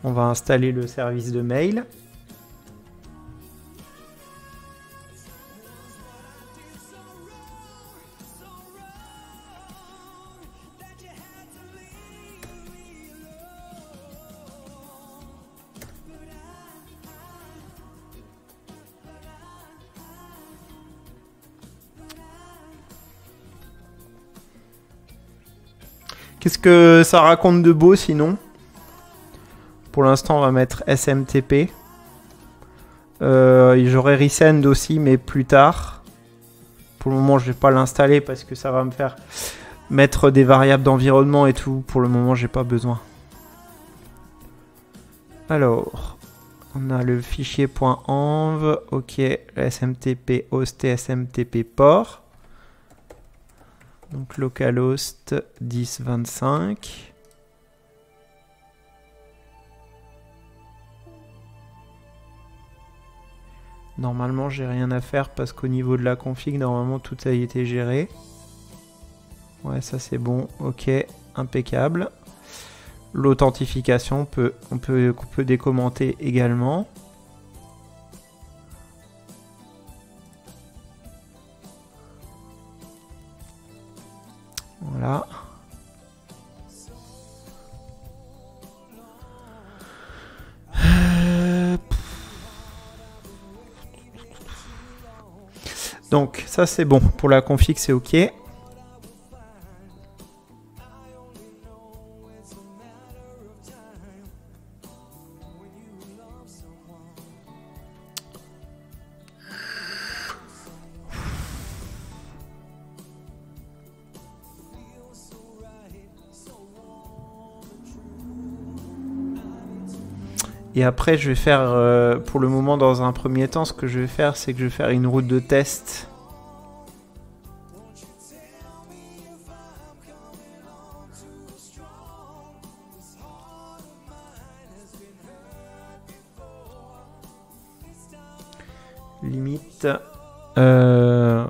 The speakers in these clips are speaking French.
On va installer le service de mail. Qu'est-ce que ça raconte de beau sinon? Pour l'instant, on va mettre SMTP. J'aurai Resend aussi, mais plus tard. Pour le moment, je ne vais pas l'installer parce que ça va me faire mettre des variables d'environnement et tout. Pour le moment, j'ai pas besoin. Alors, on a le fichier .env. Ok, SMTP host et SMTP port. Donc localhost 1025. Normalement, j'ai rien à faire parce qu'au niveau de la config, normalement, tout a été géré. Ouais, ça c'est bon. Ok, impeccable. L'authentification, on peut décommenter également. Voilà. Donc ça c'est bon. Pour la config c'est ok. Et après, je vais faire, pour le moment, dans un premier temps, ce que je vais faire, c'est que je vais faire une route de test. Limite. On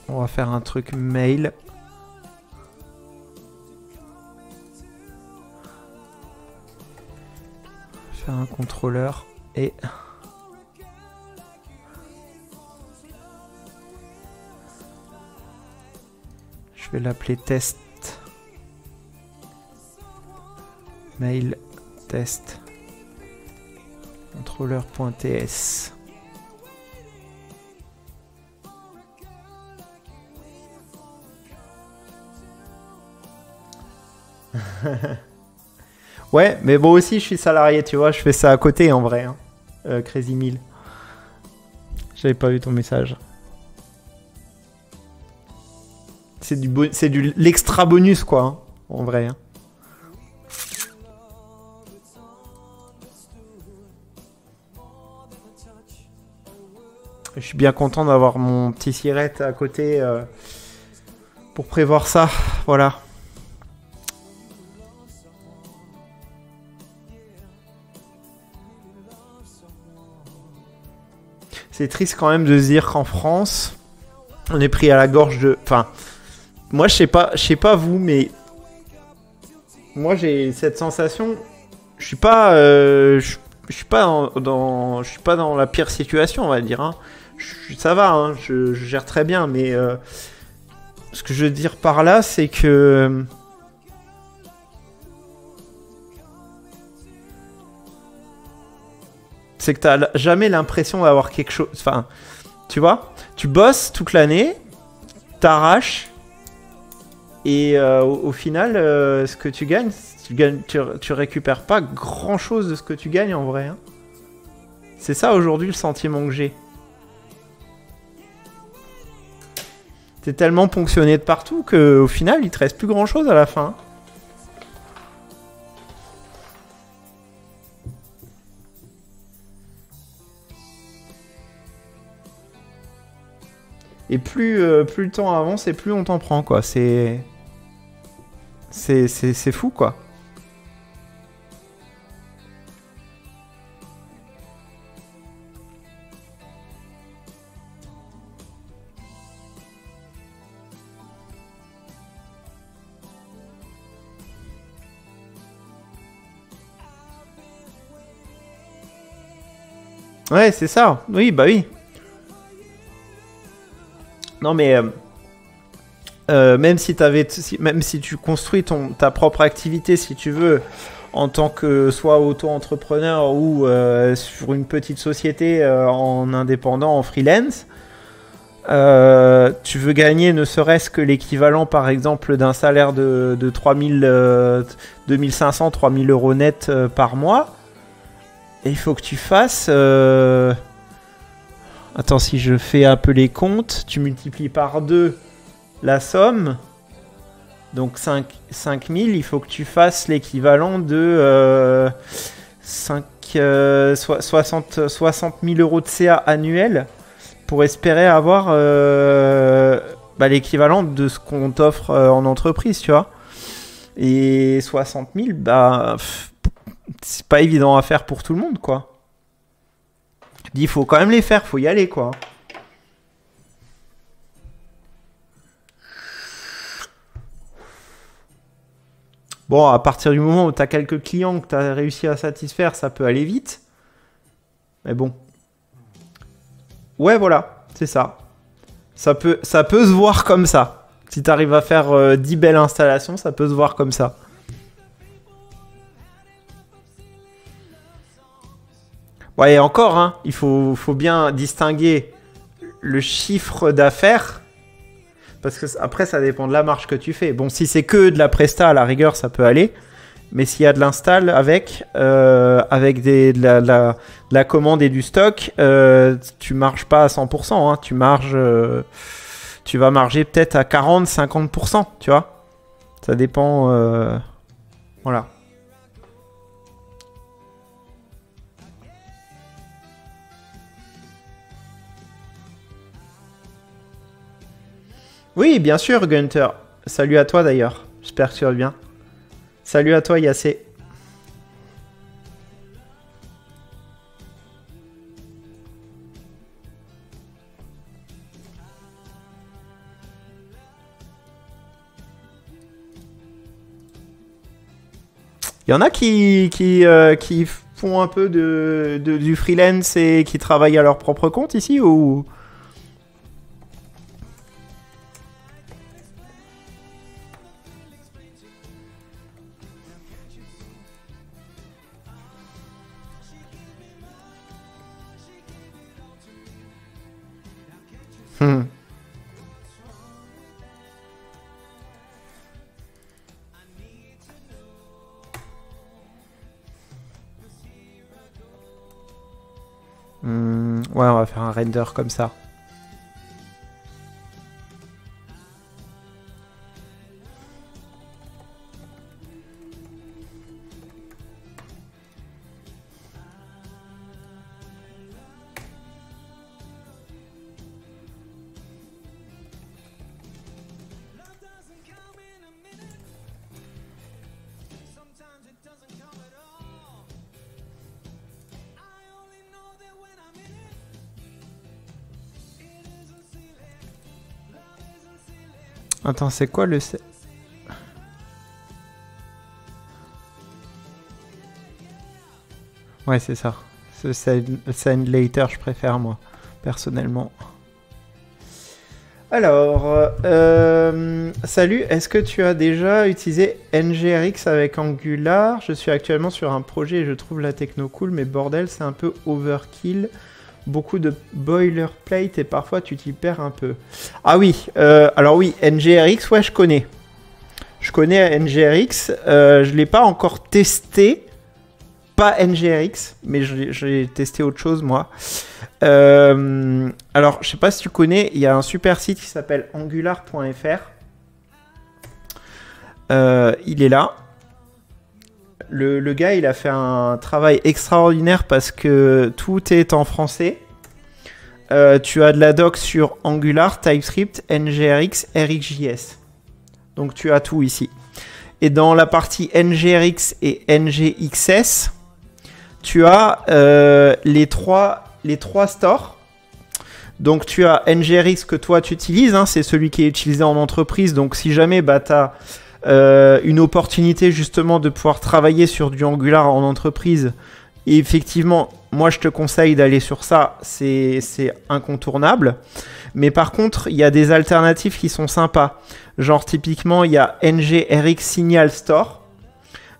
va faire un truc mail. Faire un contrôleur et je vais l'appeler test mail test contrôleur.ts. Ouais, mais bon aussi je suis salarié, tu vois, je fais ça à côté en vrai, hein. Crazy 1000. J'avais pas vu ton message. C'est du l'extra bonus quoi, hein, en vrai. Hein. Je suis bien content d'avoir mon petit sirette à côté pour prévoir ça, voilà. C'est triste quand même de se dire qu'en France, on est pris à la gorge de... Enfin, moi je sais pas vous, mais moi j'ai cette sensation. Je suis pas, je suis pas je suis pas dans la pire situation, on va dire. Hein. Ça va, hein, je gère très bien, mais ce que je veux dire par là, c'est que t'as jamais l'impression d'avoir quelque chose. Enfin, tu vois, tu bosses toute l'année, t'arraches, et au final, ce que tu gagnes, tu récupères pas grand chose de ce que tu gagnes en vrai. Hein. C'est ça aujourd'hui le sentiment que j'ai. T'es tellement ponctionné de partout qu'au final, il te reste plus grand chose à la fin. Et plus le temps avance et plus on t'en prend, quoi. C'est fou, quoi. Ouais, c'est ça. Oui, bah oui. Non, mais même si même si tu construis ta propre activité, si tu veux, en tant que soit auto-entrepreneur ou sur une petite société en indépendant, en freelance, tu veux gagner ne serait-ce que l'équivalent, par exemple, d'un salaire de 2500, 3000 euros net par mois. Et il faut que tu fasses... Attends, si je fais un peu les comptes, tu multiplies par 2 la somme. Donc 5000, il faut que tu fasses l'équivalent de 60 000 euros de CA annuel pour espérer avoir l'équivalent de ce qu'on t'offre en entreprise, tu vois. Et 60 000, c'est pas évident à faire pour tout le monde, quoi. Il faut quand même les faire, faut y aller, quoi. Bon, à partir du moment où tu as quelques clients que tu as réussi à satisfaire, ça peut aller vite. Mais bon. Ouais, voilà, c'est ça. Ça peut se voir comme ça. Si tu arrives à faire 10 belles installations, ça peut se voir comme ça. Ouais, et encore, hein, il faut bien distinguer le chiffre d'affaires. Parce que après, ça dépend de la marge que tu fais. Bon, si c'est que de la presta, à la rigueur, ça peut aller. Mais s'il y a de l'install avec de la commande et du stock, tu marges pas à 100%. Hein, tu vas marger peut-être à 40-50%, tu vois. Ça dépend. Voilà. Oui, bien sûr, Gunther. Salut à toi d'ailleurs. J'espère que tu vas bien. Salut à toi, Yassé. Il y en a qui font un peu du freelance et qui travaillent à leur propre compte ici ou... Ouais, on va faire un render comme ça. Attends, c'est quoi le... Ouais, c'est ça. Ce send later, je préfère, moi, personnellement. Alors, salut, est-ce que tu as déjà utilisé NGRX avec Angular? Je suis actuellement sur un projet et je trouve la techno cool, mais bordel, c'est un peu overkill. Beaucoup de boilerplate et parfois tu t'y perds un peu. Ah oui, alors oui, NGRX, ouais, je connais. Je connais NGRX, je ne l'ai pas encore testé. Pas NGRX, mais j'ai testé autre chose, moi. Alors, je sais pas si tu connais, il y a un super site qui s'appelle angular.fr. Il est là. Le gars, il a fait un travail extraordinaire parce que tout est en français. Tu as de la doc sur Angular, TypeScript, NGRX, RxJS. Donc, tu as tout ici. Et dans la partie NGRX et NGXS, tu as les trois stores. Donc, tu as NGRX que toi, tu utilises. Hein, c'est celui qui est utilisé en entreprise. Donc, si jamais tu as une opportunité justement de pouvoir travailler sur du Angular en entreprise, Et effectivement, moi je te conseille d'aller sur ça, c'est incontournable. Mais par contre, il y a des alternatives qui sont sympas. Genre typiquement, il y a NGRX Signal Store.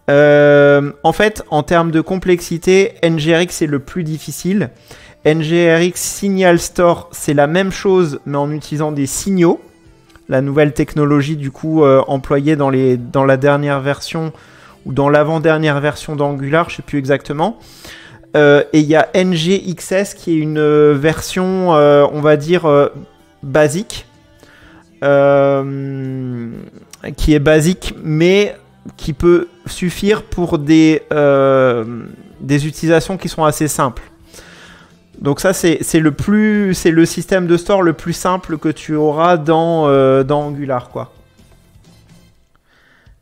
En fait, en termes de complexité, NGRX est le plus difficile. NGRX Signal Store, c'est la même chose, mais en utilisant des signaux. La nouvelle technologie, du coup, employée dans la dernière version ou dans l'avant-dernière version d'Angular, je ne sais plus exactement. Et il y a NGXS qui est une version, on va dire, basique. Qui est basique, mais qui peut suffire pour des utilisations qui sont assez simples. Donc ça, c'est le système de store le plus simple que tu auras dans Angular, quoi.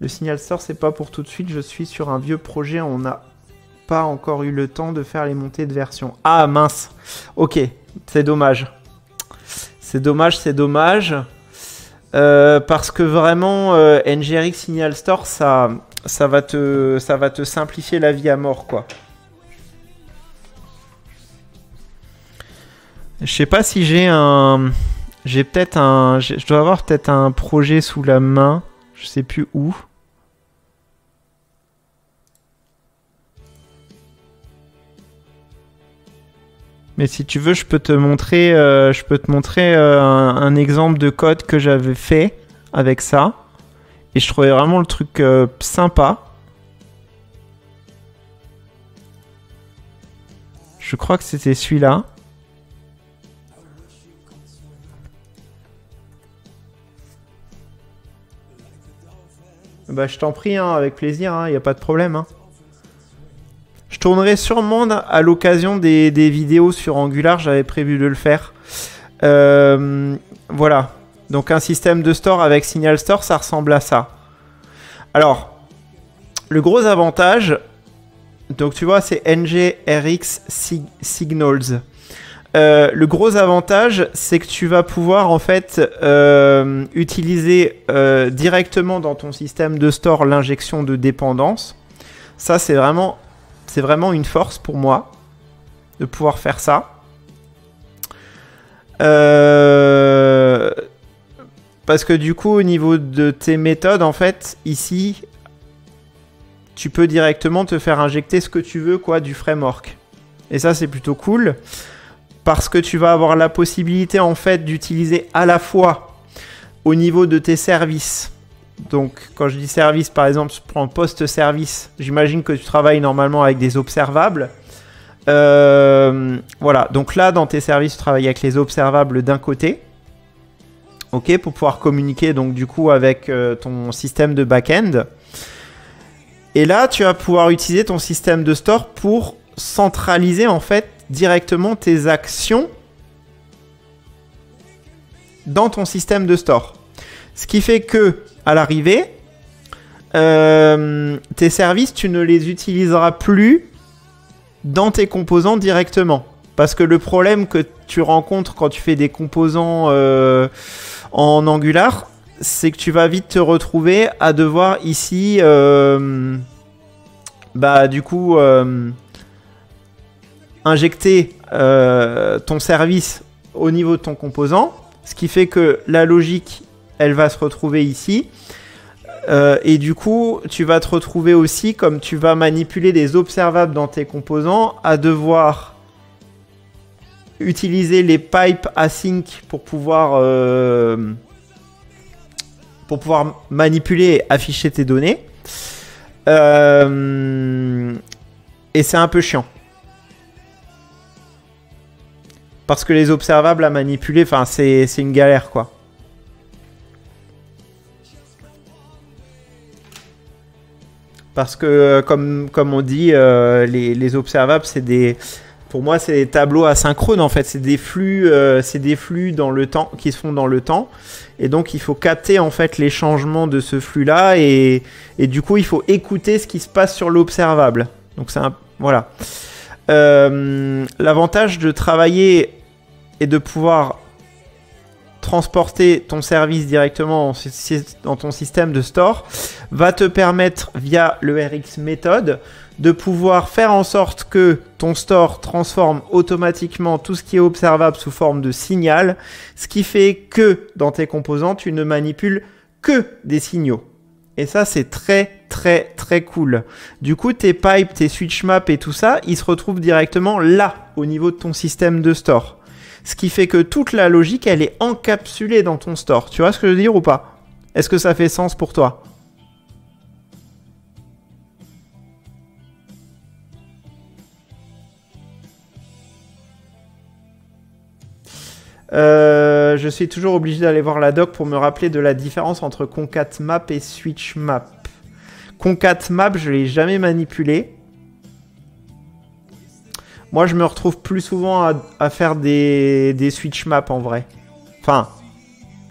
Le Signal Store, c'est pas pour tout de suite. Je suis sur un vieux projet. On n'a pas encore eu le temps de faire les montées de version. Ah mince. Ok, c'est dommage. C'est dommage, c'est dommage. Parce que vraiment, NGRX Signal Store, ça va te simplifier la vie à mort, quoi. Je sais pas si je dois avoir peut-être un projet sous la main. Je sais plus où. Mais si tu veux, je peux te montrer, un exemple de code que j'avais fait avec ça. Et je trouvais vraiment le truc sympa. Je crois que c'était celui-là. Bah, je t'en prie, hein, avec plaisir, il n'y a pas de problème. Hein. Je tournerai sûrement à l'occasion des vidéos sur Angular, j'avais prévu de le faire. Voilà. Donc un système de store avec Signal Store, ça ressemble à ça. Alors, le gros avantage, donc tu vois, c'est NGRX Signals. Le gros avantage, c'est que tu vas pouvoir en fait utiliser directement dans ton système de store l'injection de dépendance. Ça, c'est vraiment une force pour moi de pouvoir faire ça. Parce que du coup, au niveau de tes méthodes, en fait, ici, tu peux directement te faire injecter ce que tu veux, quoi, du framework. Et ça, c'est plutôt cool. Parce que tu vas avoir la possibilité en fait d'utiliser à la fois au niveau de tes services. Donc quand je dis service, par exemple, je prends post-service. J'imagine que tu travailles normalement avec des observables. Voilà, donc là dans tes services, tu travailles avec les observables d'un côté. Ok, pour pouvoir communiquer donc du coup avec ton système de back-end. Et là, tu vas pouvoir utiliser ton système de store pour centraliser en fait directement tes actions dans ton système de store. Ce qui fait que, à l'arrivée, tes services, tu ne les utiliseras plus dans tes composants directement. Parce que le problème que tu rencontres quand tu fais des composants en Angular, c'est que tu vas vite te retrouver à devoir ici, du coup, injecter ton service au niveau de ton composant, ce qui fait que la logique, elle va se retrouver ici. Et du coup, tu vas te retrouver aussi, comme tu vas manipuler des observables dans tes composants, à devoir utiliser les pipes async pour pouvoir manipuler et afficher tes données. Et c'est un peu chiant. Parce que les observables à manipuler, enfin, c'est une galère, quoi. Parce que, comme on dit, les observables, c'est des... Pour moi, c'est des tableaux asynchrones, en fait. C'est des flux dans le temps, qui se font dans le temps. Et donc, il faut capter, en fait, les changements de ce flux-là. Et du coup, il faut écouter ce qui se passe sur l'observable. Donc, c'est un... Voilà. L'avantage de travailler et de pouvoir transporter ton service directement dans ton système de store va te permettre, via le RX méthode, de pouvoir faire en sorte que ton store transforme automatiquement tout ce qui est observable sous forme de signal, ce qui fait que dans tes composants, tu ne manipules que des signaux. Et ça, c'est très, très, très cool. Du coup, tes pipes, tes switch maps et tout ça, ils se retrouvent directement là, au niveau de ton système de store. Ce qui fait que toute la logique, elle est encapsulée dans ton store. Tu vois ce que je veux dire ou pas? Est-ce que ça fait sens pour toi? Je suis toujours obligé d'aller voir la doc pour me rappeler de la différence entre concat-map et switch-map. Concat-map, je ne l'ai jamais manipulé. Moi, je me retrouve plus souvent à faire des switch-map en vrai. Enfin,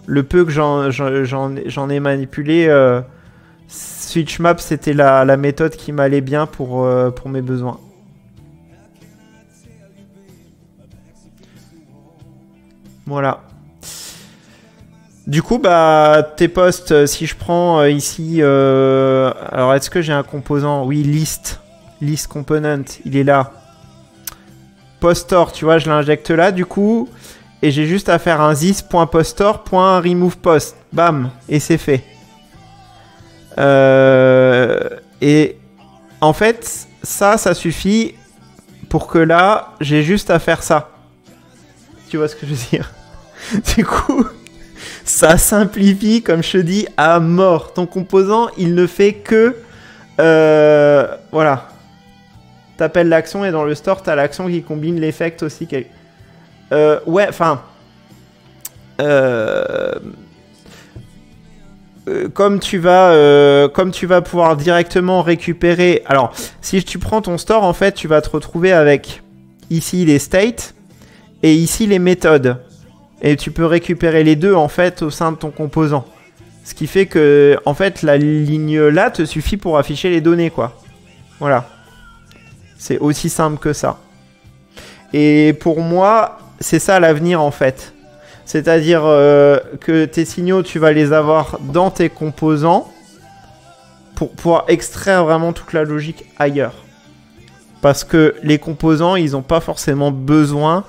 le peu que j'en ai manipulé, switch-map, c'était la méthode qui m'allait bien pour mes besoins. Voilà. Du coup, bah, tes postes, si je prends ici... alors, est-ce que j'ai un composant? Oui, list. List component, il est là. Postor, tu vois, je l'injecte là, du coup. Et j'ai juste à faire un this.postor.removePost. Bam, et c'est fait. Et en fait, ça suffit pour que là, j'ai juste à faire ça. Tu vois ce que je veux dire? Du coup, ça simplifie, comme je te dis, à mort. Ton composant, il ne fait que... voilà. T'appelles l'action et dans le store, t'as l'action qui combine l'effect aussi. Ouais, enfin... comme tu vas pouvoir directement récupérer... Alors, si tu prends ton store, en fait, tu vas te retrouver avec ici les states et ici les méthodes. Et tu peux récupérer les deux, en fait, au sein de ton composant. Ce qui fait que, en fait, la ligne là te suffit pour afficher les données, quoi. Voilà. C'est aussi simple que ça. Et pour moi, c'est ça l'avenir, en fait. C'est-à-dire que tes signaux, tu vas les avoir dans tes composants pour pouvoir extraire vraiment toute la logique ailleurs. Parce que les composants, ils n'ont pas forcément besoin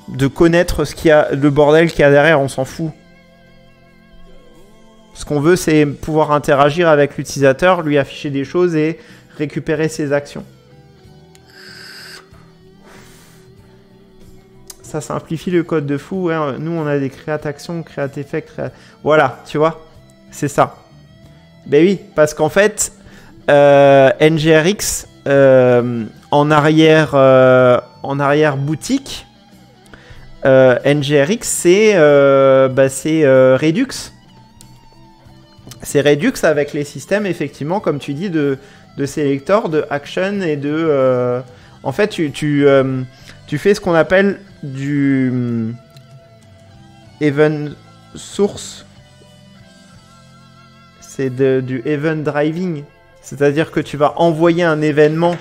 de connaître ce qu'il y a, le bordel qu'il y a derrière, on s'en fout. Ce qu'on veut, c'est pouvoir interagir avec l'utilisateur, lui afficher des choses et récupérer ses actions. Ça simplifie le code de fou. Ouais. Nous, on a des create actions, create effect, voilà, tu vois, c'est ça. Ben oui, parce qu'en fait, NGRX, en arrière boutique, NGRX, c'est Redux. C'est Redux avec les systèmes, effectivement, comme tu dis, de selector, de action et de... en fait, tu fais ce qu'on appelle du event source. C'est du event driving. C'est-à-dire que tu vas envoyer un événement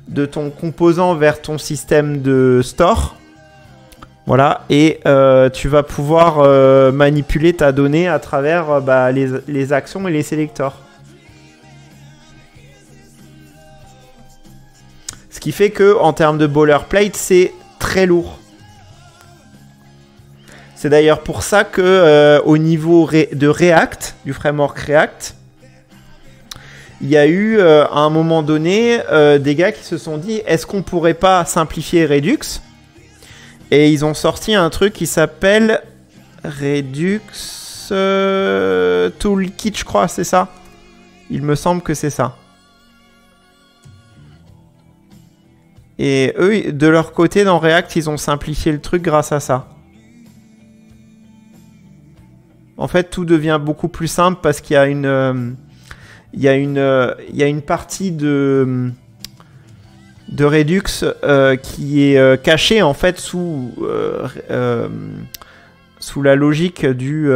de ton composant vers ton système de store. Voilà, et tu vas pouvoir manipuler ta donnée à travers les actions et les sélecteurs. Ce qui fait que en termes de boilerplate, c'est très lourd. C'est d'ailleurs pour ça que au niveau de React, du framework React, il y a eu à un moment donné des gars qui se sont dit est-ce qu'on pourrait pas simplifier Redux? Et ils ont sorti un truc qui s'appelle Redux Toolkit, je crois, c'est ça? Il me semble que c'est ça. Et eux, de leur côté, dans React, ils ont simplifié le truc grâce à ça. En fait, tout devient beaucoup plus simple parce qu'il y a une partie de Redux qui est cachée en fait sous la logique du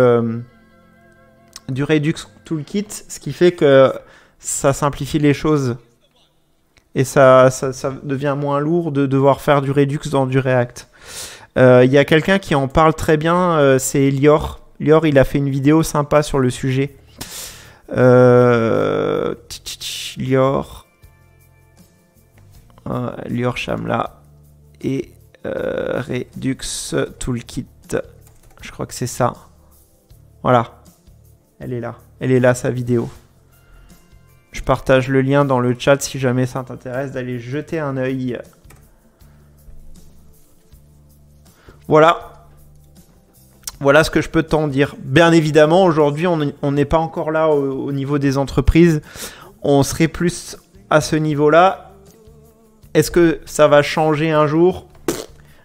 Redux Toolkit, ce qui fait que ça simplifie les choses et ça devient moins lourd de devoir faire du Redux dans du React. Il y a quelqu'un qui en parle très bien, c'est Lior. Lior, il a fait une vidéo sympa sur le sujet. Lior. Lior Shamla. Et Redux Toolkit. Je crois que c'est ça. Voilà. Elle est là. Elle est là, sa vidéo. Je partage le lien dans le chat si jamais ça t'intéresse d'aller jeter un œil. Voilà. Voilà ce que je peux t'en dire. Bien évidemment, aujourd'hui, on n'est pas encore là au niveau des entreprises. On serait plus à ce niveau-là. Est-ce que ça va changer un jour?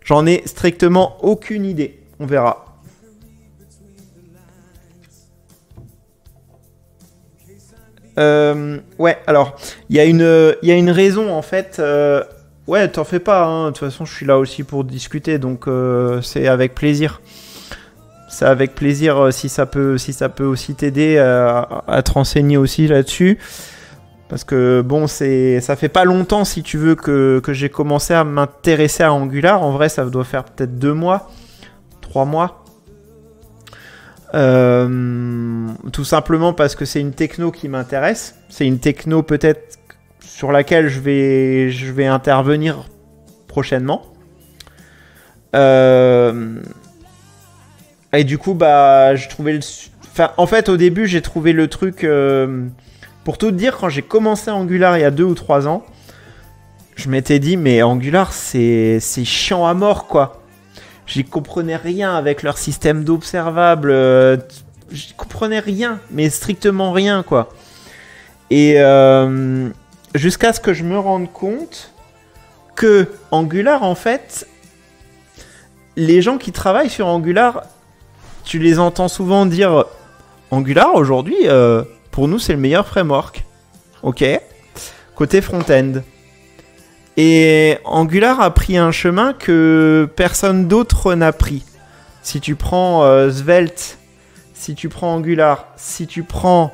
J'en ai strictement aucune idée. On verra. Ouais, alors, il y a une raison, en fait. Ouais, t'en fais pas, hein. De toute façon, je suis là aussi pour discuter, donc c'est avec plaisir. C'est avec plaisir si ça peut aussi t'aider à te renseigner aussi là-dessus. Parce que bon, ça fait pas longtemps, si tu veux, que j'ai commencé à m'intéresser à Angular. En vrai, ça doit faire peut-être 2 mois, 3 mois. Tout simplement parce que c'est une techno qui m'intéresse. C'est une techno peut-être sur laquelle je vais intervenir prochainement. Et du coup, bah, je trouvais en fait, au début, j'ai trouvé le truc... Pour tout te dire, quand j'ai commencé Angular il y a 2 ou 3 ans, je m'étais dit, mais Angular, c'est chiant à mort, quoi. J'y comprenais rien avec leur système d'observables. J'y comprenais rien, mais strictement rien, quoi. Et jusqu'à ce que je me rende compte que Angular, en fait, les gens qui travaillent sur Angular, tu les entends souvent dire Angular, aujourd'hui... pour nous, c'est le meilleur framework. Ok. Côté front-end. Et Angular a pris un chemin que personne d'autre n'a pris. Si tu prends Svelte, si tu prends Angular, si tu prends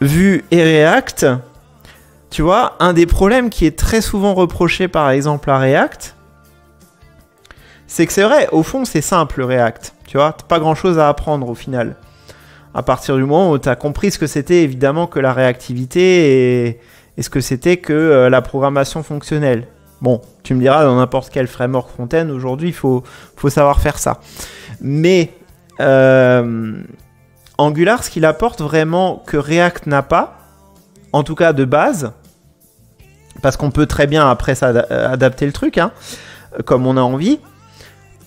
Vue et React, tu vois, un des problèmes qui est très souvent reproché par exemple à React, c'est que c'est vrai, au fond, c'est simple React. Tu vois, t'as pas grand-chose à apprendre au final. À partir du moment où tu as compris ce que c'était évidemment que la réactivité et ce que c'était que la programmation fonctionnelle. Bon, tu me diras, dans n'importe quel framework front-end, aujourd'hui, il faut savoir faire ça. Mais Angular, ce qu'il apporte vraiment que React n'a pas, en tout cas de base, parce qu'on peut très bien après ça adapter le truc, hein, comme on a envie.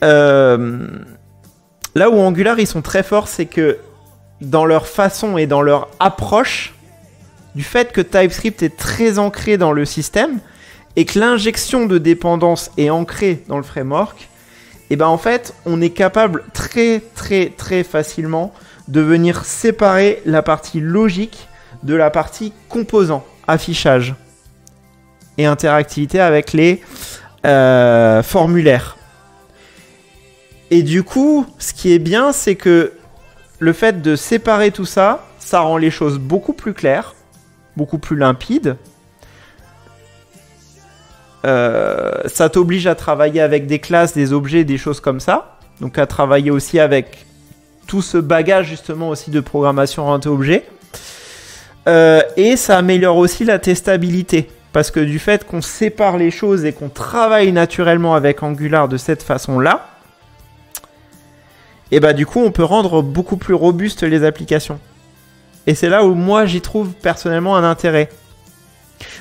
Là où Angular, ils sont très forts, c'est que dans leur façon et dans leur approche, du fait que TypeScript est très ancré dans le système et que l'injection de dépendance est ancrée dans le framework, et ben en fait, on est capable très très très facilement de venir séparer la partie logique de la partie composant, affichage et interactivité avec les formulaires. Et du coup, ce qui est bien, c'est que le fait de séparer tout ça, ça rend les choses beaucoup plus claires, beaucoup plus limpides. Ça t'oblige à travailler avec des classes, des objets, des choses comme ça. Donc à travailler aussi avec tout ce bagage justement aussi de programmation orientée-objet. Et ça améliore aussi la testabilité. Parce que du fait qu'on sépare les choses et qu'on travaille naturellement avec Angular de cette façon-là, et bah du coup on peut rendre beaucoup plus robustes les applications. Et c'est là où moi j'y trouve personnellement un intérêt.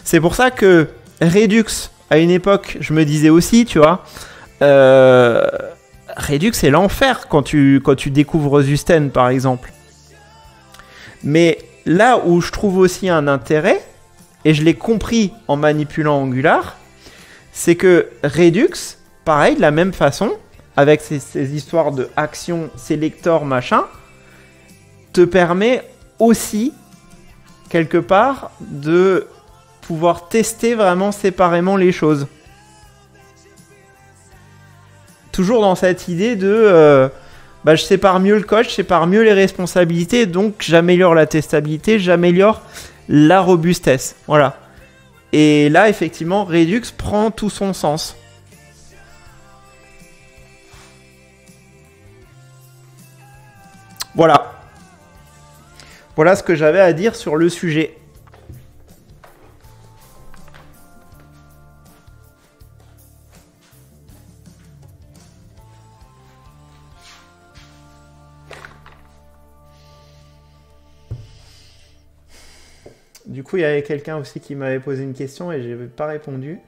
C'est pour ça que Redux, à une époque, je me disais aussi, tu vois, Redux c'est l'enfer quand tu découvres Zusten par exemple. Mais là où je trouve aussi un intérêt, et je l'ai compris en manipulant Angular, c'est que Redux, pareil, de la même façon, avec ces histoires de action, selector, machin, te permet aussi, quelque part, de pouvoir tester vraiment séparément les choses. Toujours dans cette idée de je sépare mieux le code, je sépare mieux les responsabilités, donc j'améliore la testabilité, j'améliore la robustesse. Voilà. Et là, effectivement, Redux prend tout son sens. Voilà. Voilà ce que j'avais à dire sur le sujet. Du coup, il y avait quelqu'un aussi qui m'avait posé une question et j'ai pas répondu.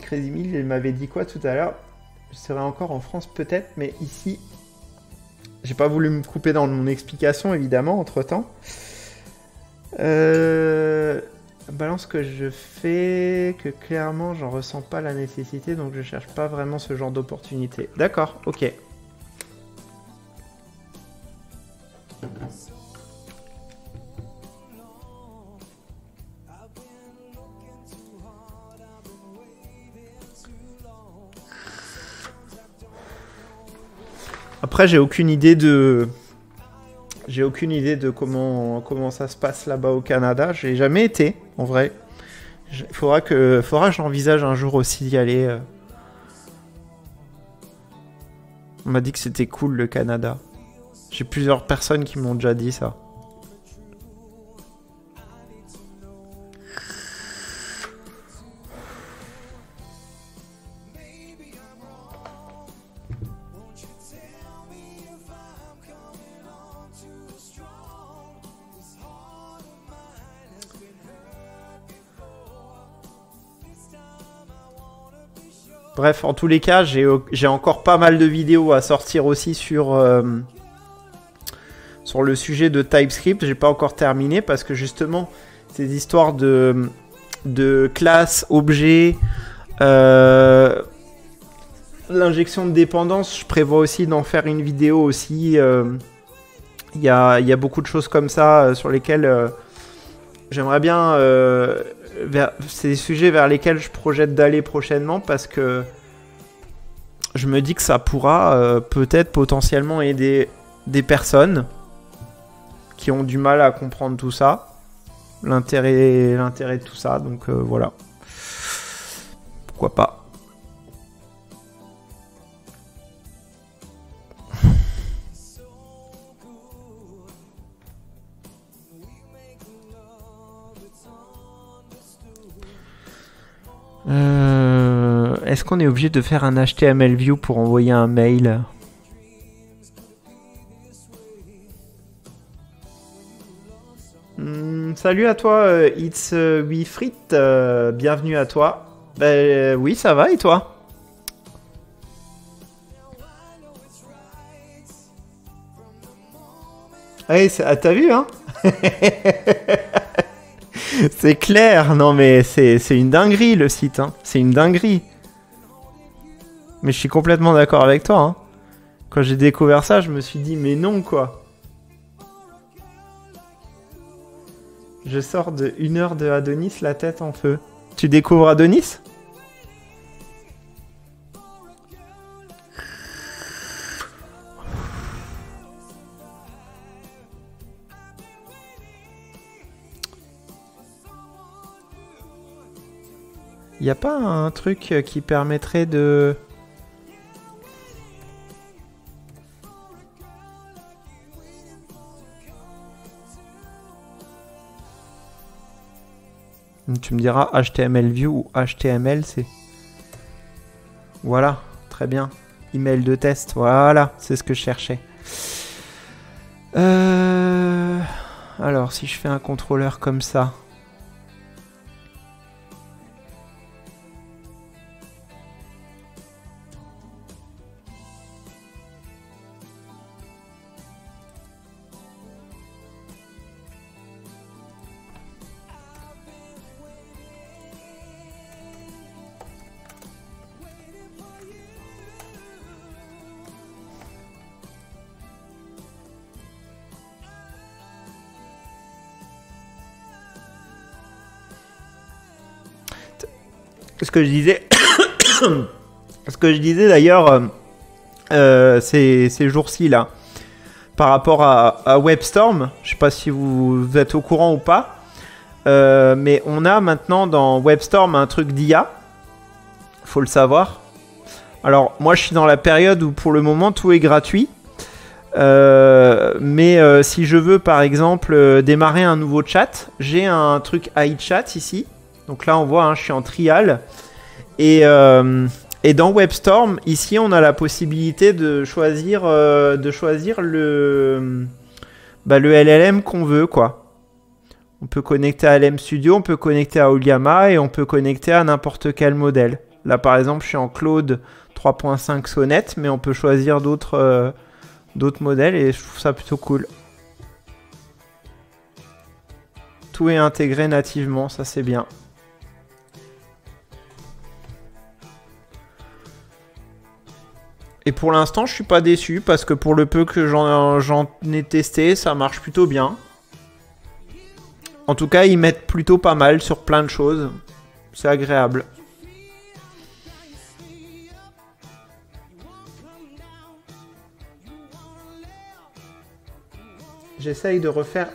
Crazy Mill, il m'avait dit quoi tout à l'heure? Je serai encore en France peut-être, mais ici, j'ai pas voulu me couper dans mon explication évidemment entre temps. Balance que je fais, que clairement j'en ressens pas la nécessité, donc je cherche pas vraiment ce genre d'opportunité. D'accord, ok. Après, j'ai aucune idée de comment ça se passe là-bas au Canada. J'ai jamais été, en vrai. Il faudra que j'envisage un jour aussi d'y aller. On m'a dit que c'était cool le Canada. J'ai plusieurs personnes qui m'ont déjà dit ça. Bref, en tous les cas, j'ai encore pas mal de vidéos à sortir aussi sur le sujet de TypeScript. J'ai pas encore terminé parce que justement, ces histoires de classes, objets, l'injection de dépendance, je prévois aussi d'en faire une vidéo aussi. Il y a beaucoup de choses comme ça sur lesquelles j'aimerais bien... c'est des sujets vers lesquels je projette d'aller prochainement parce que je me dis que ça pourra peut-être potentiellement aider des personnes qui ont du mal à comprendre tout ça, l'intérêt de tout ça, donc voilà. Pourquoi pas. Est-ce qu'on est obligé de faire un HTML view pour envoyer un mail? Salut à toi, It's We Frit, bienvenue à toi. Oui, ça va et toi? Hey, t'as vu, hein? C'est clair, non mais c'est une dinguerie le site, hein. C'est une dinguerie. Mais je suis complètement d'accord avec toi, hein. Quand j'ai découvert ça, je me suis dit mais non quoi. Je sors de 1 heure de Adonis la tête en feu. Tu découvres Adonis? Y a pas un truc qui permettrait de... Tu me diras HTML view ou HTML, c'est... Voilà, très bien. Email de test, voilà, c'est ce que je cherchais. Alors, si je fais un contrôleur comme ça... Ce que je disais, d'ailleurs ces jours-ci là, par rapport à WebStorm, je sais pas si vous êtes au courant ou pas, mais on a maintenant dans WebStorm un truc d'IA, faut le savoir. Alors moi je suis dans la période où pour le moment tout est gratuit, mais si je veux par exemple démarrer un nouveau chat, j'ai un truc iChat ici. Donc là on voit, hein, je suis en trial et Et dans WebStorm, ici, on a la possibilité de choisir le LLM qu'on veut, quoi. On peut connecter à LM Studio, on peut connecter à Oliama et on peut connecter à n'importe quel modèle. Là, par exemple, je suis en Claude 3.5 Sonnet, mais on peut choisir d'autres modèles et je trouve ça plutôt cool. Tout est intégré nativement, ça c'est bien. Et pour l'instant, je suis pas déçu parce que pour le peu que j'en ai testé, ça marche plutôt bien. En tout cas, ils mettent plutôt pas mal sur plein de choses. C'est agréable. J'essaye de refaire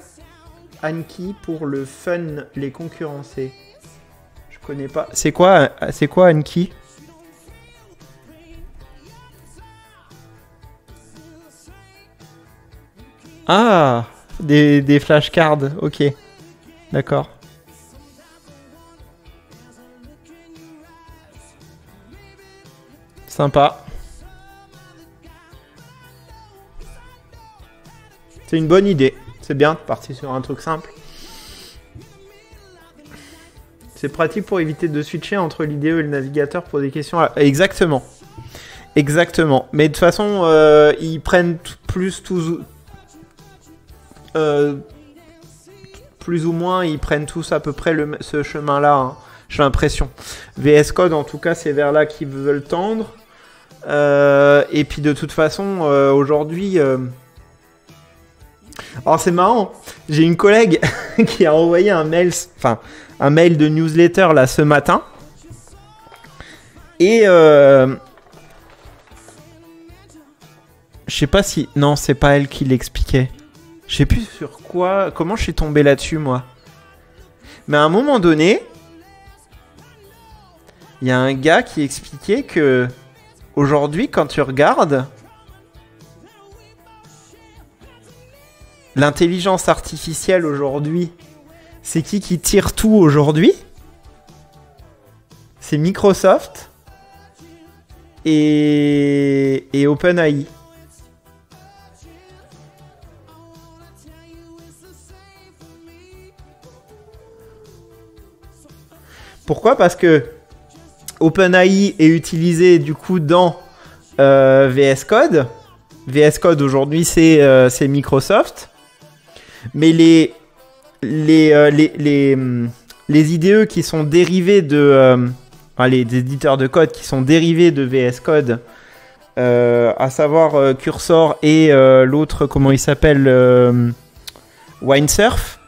Anki pour le fun, les concurrencer. Je connais pas. C'est quoi Anki? Ah, des flashcards, ok. D'accord. Sympa. C'est une bonne idée. C'est bien de partir sur un truc simple. C'est pratique pour éviter de switcher entre l'IDE et le navigateur pour des questions... Exactement. Exactement. Mais de toute façon, ils prennent plus ou moins, ils prennent tous à peu près ce chemin-là. Hein. J'ai l'impression. VS Code, en tout cas, c'est vers là qu'ils veulent tendre. Et puis de toute façon, aujourd'hui... Alors c'est marrant, j'ai une collègue qui a envoyé un mail de newsletter là ce matin. Et je sais pas si... Non, c'est pas elle qui l'expliquait. Je sais plus sur quoi... Comment je suis tombé là-dessus, moi. Mais à un moment donné, il y a un gars qui expliquait que... Aujourd'hui, quand tu regardes... L'intelligence artificielle aujourd'hui, c'est qui tire tout aujourd'hui? C'est Microsoft et OpenAI. Pourquoi? Parce que OpenAI est utilisé du coup dans VS Code. VS Code aujourd'hui c'est Microsoft. Mais les IDE qui sont dérivés de... les éditeurs de code qui sont dérivés de VS Code, à savoir Cursor et l'autre, comment il s'appelle, Windsurf,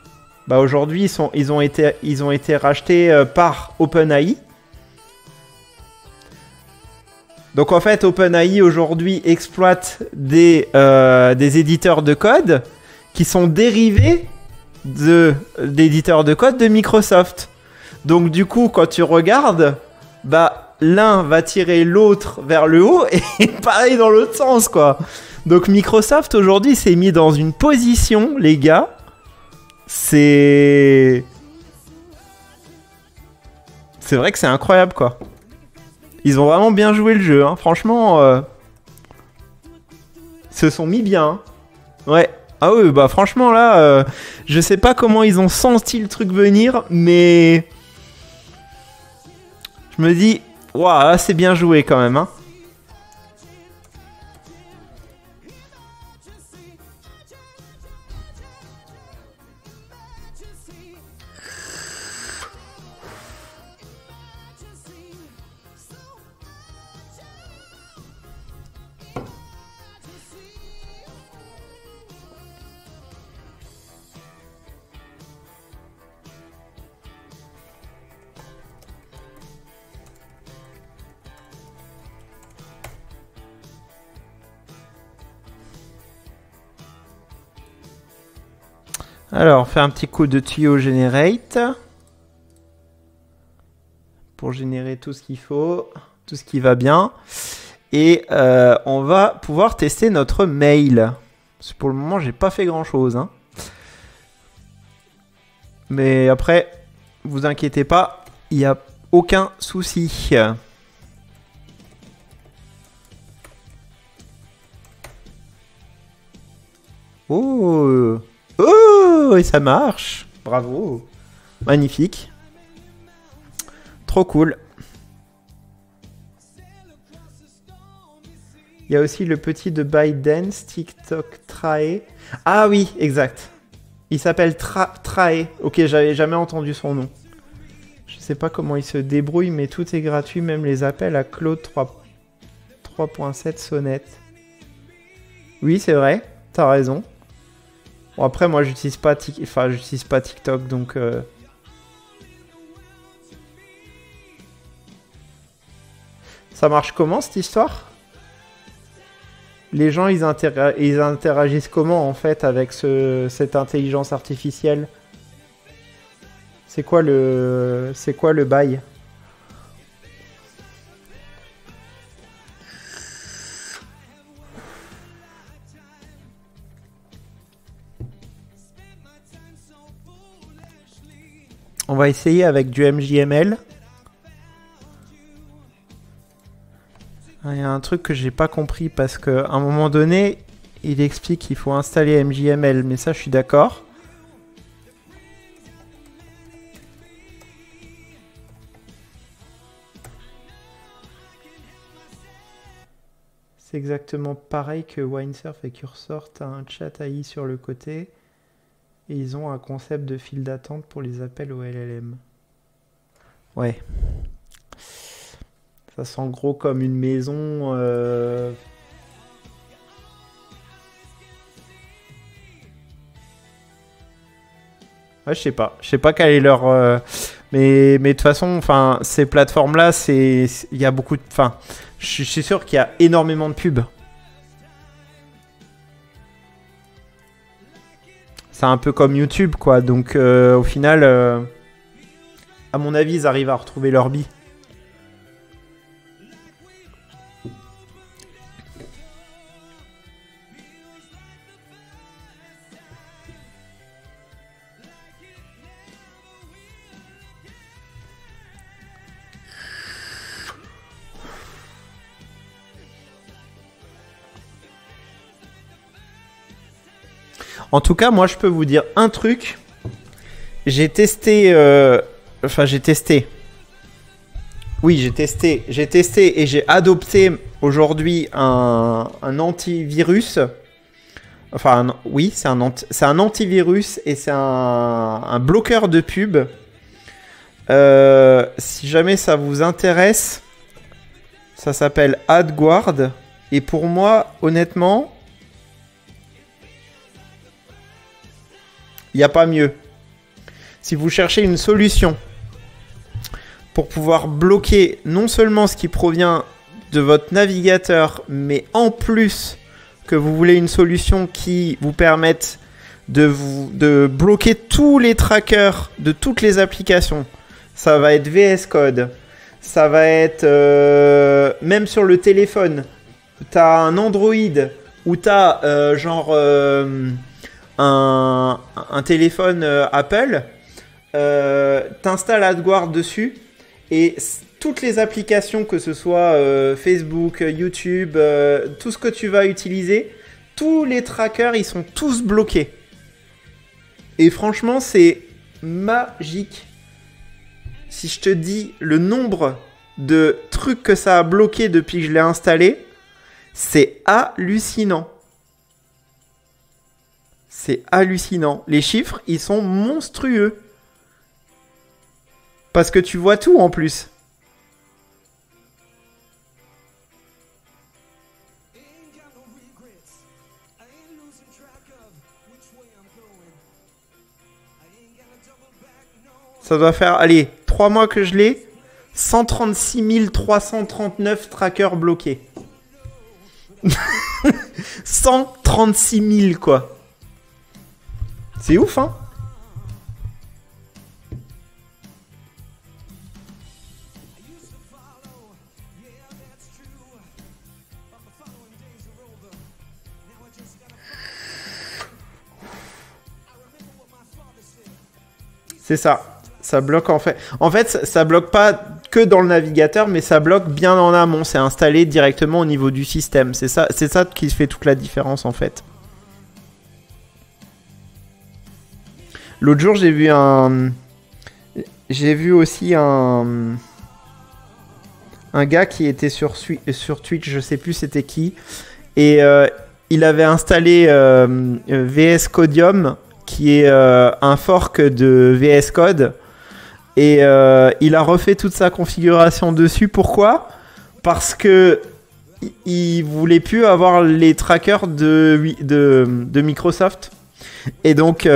bah aujourd'hui ils ont été rachetés par OpenAI. Donc en fait, OpenAI aujourd'hui exploite des éditeurs de code qui sont dérivés d'éditeurs de code de Microsoft. Donc du coup, quand tu regardes, bah l'un va tirer l'autre vers le haut et pareil dans l'autre sens, quoi. Donc Microsoft aujourd'hui s'est mis dans une position, les gars, c'est vrai que c'est incroyable, quoi. Ils ont vraiment bien joué le jeu, hein. Franchement, ils se sont mis bien. Hein. Ouais. Ah oui, bah franchement là, je sais pas comment ils ont senti le truc venir, mais je me dis, waouh, là c'est bien joué quand même, hein. Alors, on fait un petit coup de tuyau generate pour générer tout ce qu'il faut, tout ce qui va bien. Et on va pouvoir tester notre mail. Parce que pour le moment, j'ai pas fait grand chose. Hein. Mais après, vous inquiétez pas, il n'y a aucun souci. Oh, oh, et ça marche. Bravo. Magnifique. Trop cool. Il y a aussi le petit de ByteDance, TikTok Trae. Ah oui, exact. Il s'appelle Trae. Ok, j'avais jamais entendu son nom. Je sais pas comment il se débrouille, mais tout est gratuit, même les appels à Claude 3.7 sonnette. Oui, c'est vrai, t'as raison. Bon, après, moi, j'utilise pas TikTok, donc... Ça marche comment, cette histoire ? Les gens, ils interagissent comment, en fait, avec cette intelligence artificielle ? C'est quoi le bail ? On va essayer avec du MJML. Il y a un truc que j'ai pas compris parce qu'à un moment donné, il explique qu'il faut installer MJML, mais ça je suis d'accord. C'est exactement pareil que Windsurf et Cursor, tu as un chat AI sur le côté et ils ont un concept de file d'attente pour les appels au LLM. Ouais. Ça sent gros comme une maison. Ouais, je sais pas. Je sais pas quel est leur. Mais de toute façon, enfin, ces plateformes-là, il y a beaucoup de. Enfin, je suis sûr qu'il y a énormément de pubs. C'est un peu comme YouTube, quoi. Donc, au final, à mon avis, ils arrivent à retrouver leur bille. En tout cas, moi, je peux vous dire un truc. J'ai testé... Enfin, j'ai testé. Oui, j'ai testé et j'ai adopté aujourd'hui un antivirus. Enfin, oui, c'est un antivirus et c'est un bloqueur de pub. Si jamais ça vous intéresse, ça s'appelle AdGuard. Et pour moi, honnêtement... il n'y a pas mieux. Si vous cherchez une solution pour pouvoir bloquer non seulement ce qui provient de votre navigateur, mais en plus que vous voulez une solution qui vous permette de bloquer tous les trackers de toutes les applications, ça va être VS Code, ça va être même sur le téléphone, tu as un Android ou tu as un téléphone Apple, t'installes AdGuard dessus et toutes les applications, que ce soit Facebook, YouTube, tout ce que tu vas utiliser, tous les trackers, ils sont tous bloqués. Et franchement, c'est magique. Si je te dis le nombre de trucs que ça a bloqué depuis que je l'ai installé, c'est hallucinant. C'est hallucinant. Les chiffres, ils sont monstrueux. Parce que tu vois tout en plus. Ça doit faire, allez, 3 mois que je l'ai. 136 339 trackers bloqués. 136 000 quoi. C'est ouf, hein? C'est ça. Ça bloque en fait. En fait, ça bloque pas que dans le navigateur, mais ça bloque bien en amont. C'est installé directement au niveau du système. C'est ça qui fait toute la différence en fait. L'autre jour, j'ai vu un... J'ai vu aussi un gars qui était sur Twitch, je sais plus c'était qui, et il avait installé VS Codium, qui est un fork de VS Code, et il a refait toute sa configuration dessus. Pourquoi ? Parce que il voulait plus avoir les trackers de Microsoft, et donc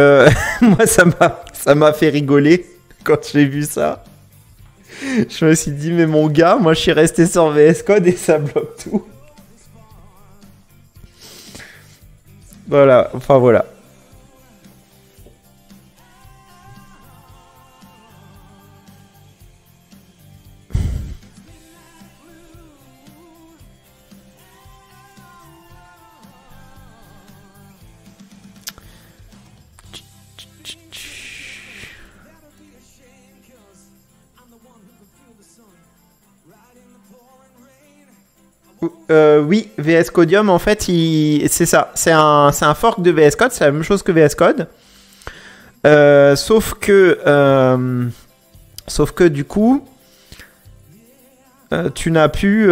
moi ça m'a fait rigoler quand j'ai vu ça. Je me suis dit, mais mon gars, moi je suis resté sur VS Code et ça bloque tout. Voilà, enfin voilà. Oui, VS Codium, en fait, c'est ça. C'est un fork de VS Code, c'est la même chose que VS Code. Sauf que du coup, tu n'as plus...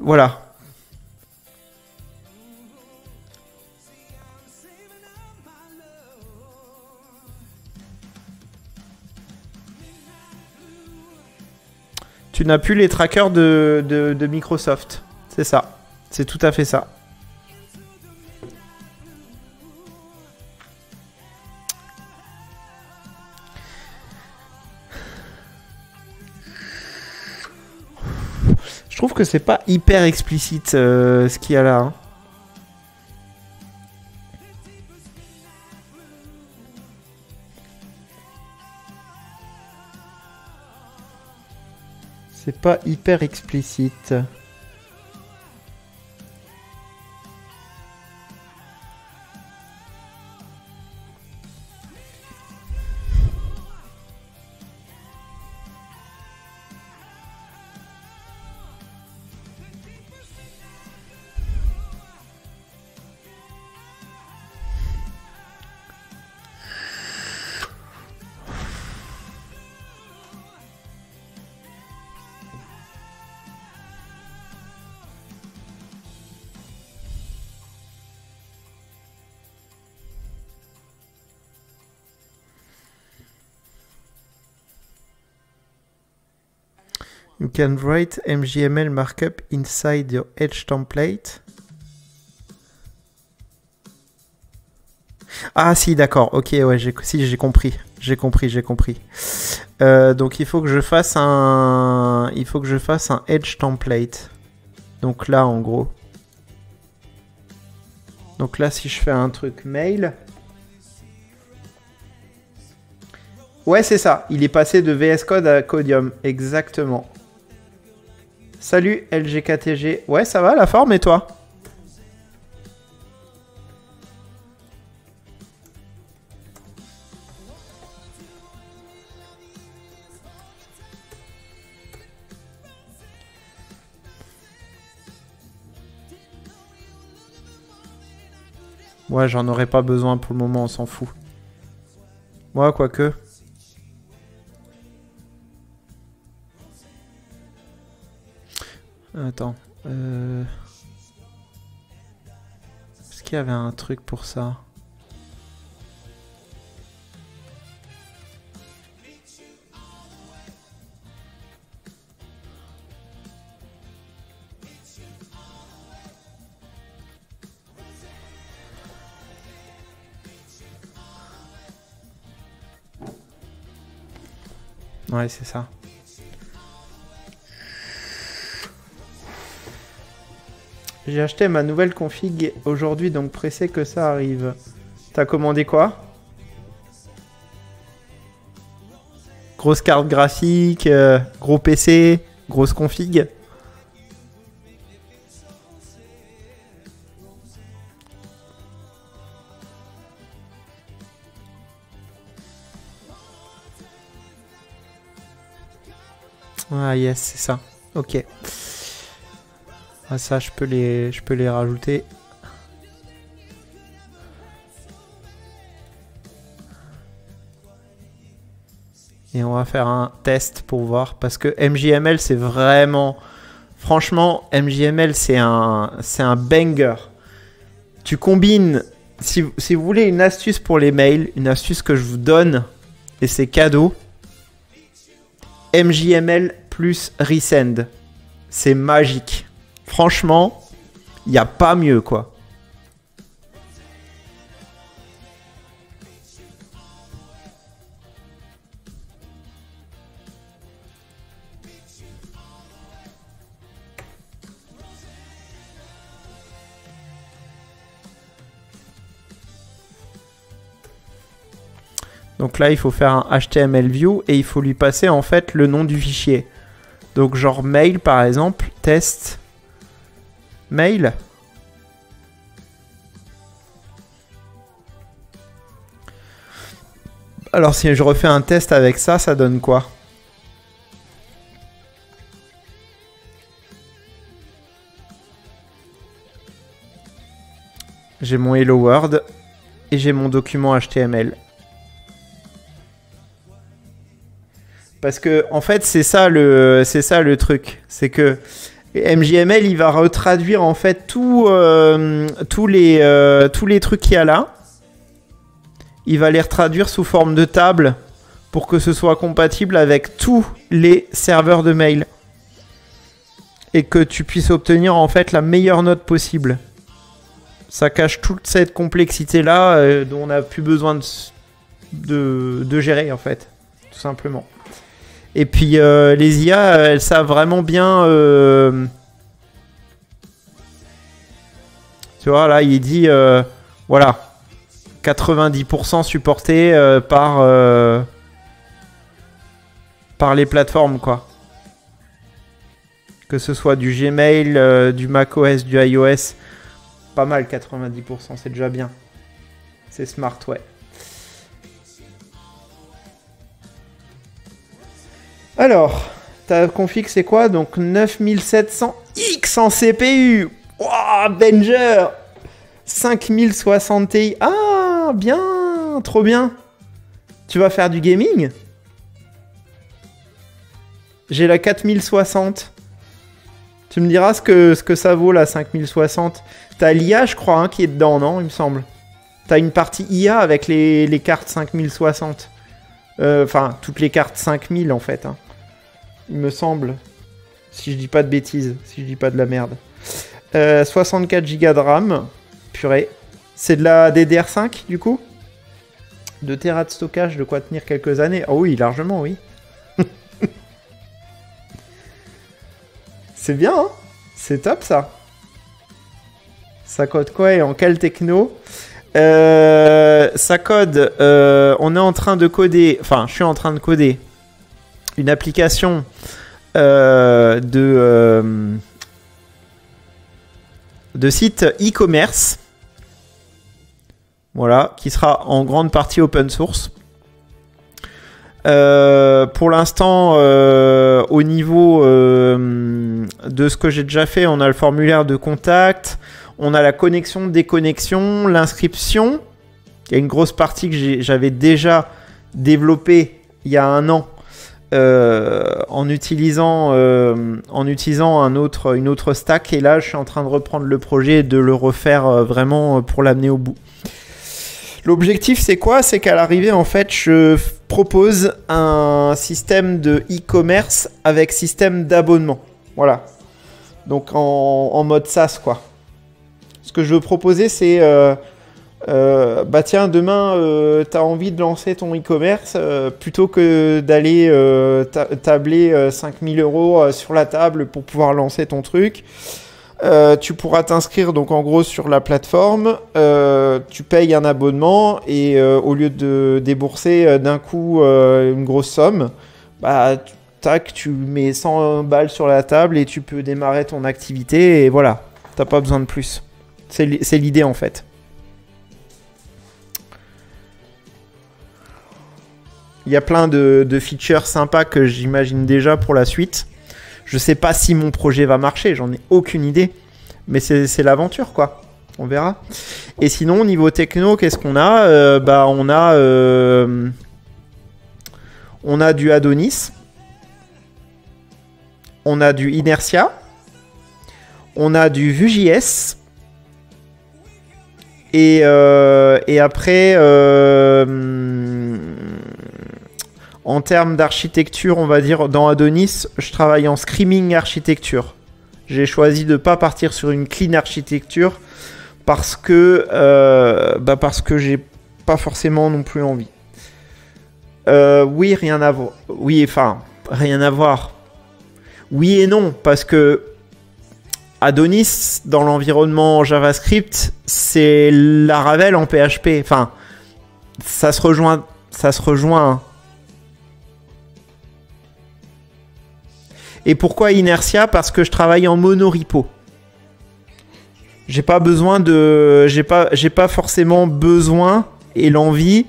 voilà. Tu n'as plus les trackers de Microsoft. C'est ça. C'est tout à fait ça. Je trouve que c'est pas hyper explicite ce qu'il y a là. Hein. C'est pas hyper explicite. You can write MJML markup inside your Edge template. Ah si, d'accord. Ok, ouais, j'ai compris. J'ai compris. Donc il faut que je fasse un Edge template. Donc là, en gros. Donc là, si je fais un truc mail. Ouais, c'est ça. Il est passé de VS Code à Codium. Exactement. Salut LGKTG. Ouais, ça va la forme et toi? Ouais, j'en aurais pas besoin pour le moment, on s'en fout. Ouais, quoique. Attends. Est-ce qu'il y avait un truc pour ça? Ouais, c'est ça. J'ai acheté ma nouvelle config aujourd'hui, donc pressé que ça arrive. T'as commandé quoi? Grosse carte graphique, gros PC, grosse config. Ah yes, c'est ça. Ok. Ah ça, je peux les rajouter. Et on va faire un test pour voir. Parce que MJML, c'est vraiment... Franchement, MJML, c'est un banger. Tu combines... Si vous voulez une astuce pour les mails, une astuce que je vous donne, et c'est cadeau, MJML plus Resend. C'est magique. Franchement, il n'y a pas mieux, quoi. Donc là, il faut faire un HTML view et il faut lui passer en fait le nom du fichier. Donc genre mail par exemple, test mail. Alors si je refais un test avec ça, ça donne quoi? J'ai mon Hello World et j'ai mon document HTML. Parce que en fait c'est ça le truc, c'est que MJML il va retraduire en fait tous les trucs qu'il y a là. Il va les retraduire sous forme de table pour que ce soit compatible avec tous les serveurs de mail et que tu puisses obtenir en fait la meilleure note possible. Ça cache toute cette complexité là dont on n'a plus besoin de gérer en fait, tout simplement. Et puis les IA, elles savent vraiment bien... Tu vois, là, il dit... voilà. 90% supporté par les plateformes, quoi. Que ce soit du Gmail, du macOS, du iOS. Pas mal, 90%, c'est déjà bien. C'est smart, ouais. Alors, ta config c'est quoi? Donc 9700X en CPU. Wouah, Banger. 5060 Ti. Ah, bien, trop bien. Tu vas faire du gaming? J'ai la 4060. Tu me diras ce que ça vaut la 5060. T'as l'IA, je crois, hein, qui est dedans, non? Il me semble. T'as une partie IA avec les cartes 5060. Enfin, toutes les cartes 5000 en fait. Hein. Il me semble. Si je dis pas de bêtises. Si je dis pas de la merde. 64 Go de RAM. Purée. C'est de la DDR5 du coup? 2 Tera de stockage, de quoi tenir quelques années. Oh oui, largement, oui. C'est bien, hein? C'est top ça. Ça code quoi et en quelle techno? Ça code, on est en train de coder, enfin je suis en train de coder une application de site e-commerce, voilà, qui sera en grande partie open source. Pour l'instant, au niveau de ce que j'ai déjà fait, on a le formulaire de contact, on a la connexion, déconnexion, l'inscription. Il y a une grosse partie que j'avais déjà développée il y a un an en utilisant une autre stack. Et là, je suis en train de reprendre le projet et de le refaire vraiment pour l'amener au bout. L'objectif, c'est quoi? C'est qu'à l'arrivée, en fait, je propose un système de e-commerce avec système d'abonnement. Voilà. Donc, en mode SaaS, quoi. Ce que je veux proposer, c'est... bah tiens, demain, tu as envie de lancer ton e-commerce, plutôt que d'aller tabler 5000 € sur la table pour pouvoir lancer ton truc. Tu pourras t'inscrire donc en gros sur la plateforme, tu payes un abonnement et au lieu de débourser d'un coup une grosse somme, bah tac, tu mets 100 balles sur la table et tu peux démarrer ton activité et voilà, t'as pas besoin de plus. C'est l'idée en fait. Il y a plein de features sympas que j'imagine déjà pour la suite. Je sais pas si mon projet va marcher, j'en ai aucune idée. Mais c'est l'aventure, quoi. On verra. Et sinon, au niveau techno, qu'est-ce qu'on a? Bah, on On a du Adonis. On a du Inertia. On a du Vue.js. Et après, en termes d'architecture, on va dire, dans Adonis, je travaille en screaming architecture. J'ai choisi de ne pas partir sur une clean architecture parce que j'ai pas forcément non plus envie. Oui, rien à voir. Oui, enfin, rien à voir. Oui et non, parce que Adonis, dans l'environnement JavaScript, c'est Laravel en PHP. Enfin, ça se rejoint. Hein. Et pourquoi Inertia? Parce que je travaille en monorepo. J'ai pas besoin de, j'ai pas forcément besoin et l'envie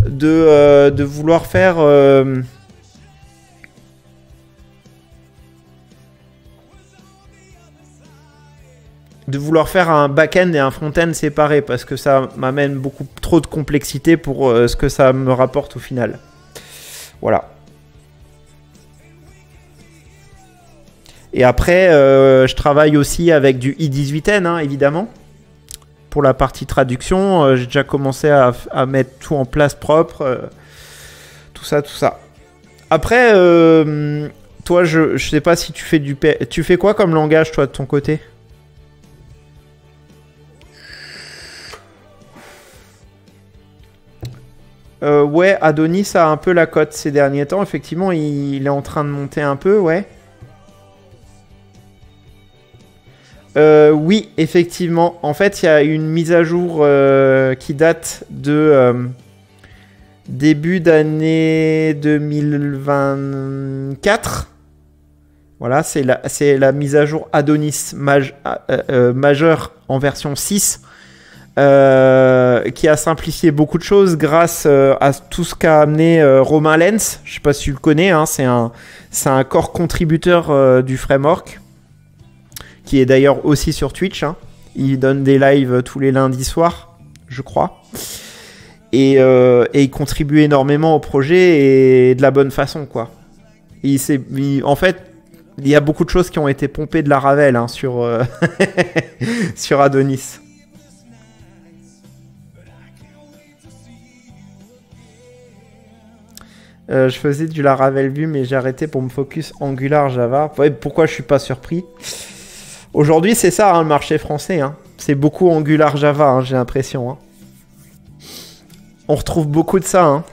de vouloir faire un back-end et un front-end séparés parce que ça m'amène beaucoup trop de complexité pour ce que ça me rapporte au final. Voilà. Et après, je travaille aussi avec du i18n, hein, évidemment. Pour la partie traduction, j'ai déjà commencé à mettre tout en place propre. Tout ça. Après, toi, je sais pas si tu fais tu fais quoi comme langage, toi, de ton côté? Ouais, Adonis a un peu la cote ces derniers temps. Effectivement, il est en train de monter un peu, ouais. Oui, effectivement. En fait, il y a une mise à jour qui date de début d'année 2024. Voilà, c'est la mise à jour Adonis majeure en version 6 qui a simplifié beaucoup de choses grâce à tout ce qu'a amené Romain Lenz. Je ne sais pas si tu le connais, hein, c'est un core contributeur du framework, qui est d'ailleurs aussi sur Twitch. Hein. Il donne des lives tous les lundis soirs, je crois. Et il contribue énormément au projet et de la bonne façon, quoi. En fait, il y a beaucoup de choses qui ont été pompées de Laravel hein, sur Adonis. Je faisais du Laravel Vue, mais j'ai arrêté pour me focus Angular Java. Ouais, pourquoi je suis pas surpris? Aujourd'hui, c'est ça, hein, le marché français. Hein. C'est beaucoup Angular Java, hein, j'ai l'impression. Hein. On retrouve beaucoup de ça. Hein.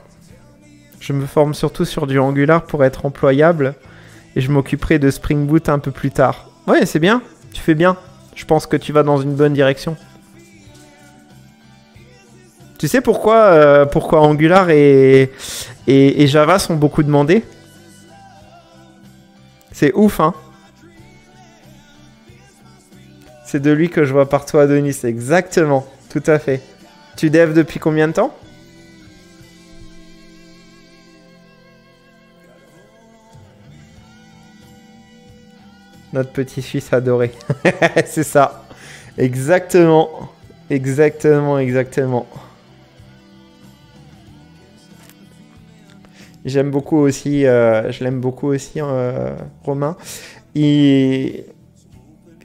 Je me forme surtout sur du Angular pour être employable. Et je m'occuperai de Spring Boot un peu plus tard. Ouais, c'est bien. Tu fais bien. Je pense que tu vas dans une bonne direction. Tu sais pourquoi Angular et Java sont beaucoup demandés? C'est ouf, hein. C'est de lui que je vois partout à Adonis. Exactement, tout à fait. Tu devs depuis combien de temps? Notre petit Suisse adoré. C'est ça. Exactement. Exactement. J'aime beaucoup aussi, je l'aime beaucoup aussi, Romain. Il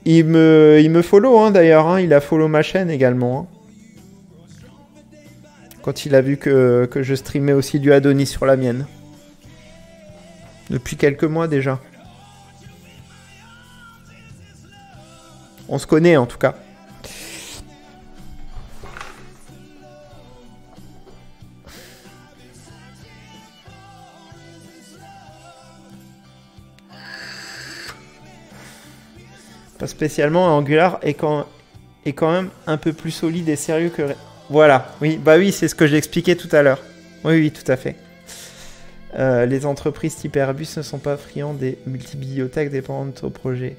me follow hein, d'ailleurs, hein, il a follow ma chaîne également. Hein. Quand il a vu que je streamais aussi du Adonis sur la mienne. Depuis quelques mois déjà. On se connaît en tout cas. Pas spécialement, Angular est quand même un peu plus solide et sérieux que... Voilà, oui, bah oui, c'est ce que j'ai expliqué tout à l'heure. Oui, tout à fait. Les entreprises type Airbus ne sont pas friands des multibibliothèques dépendantes au projet.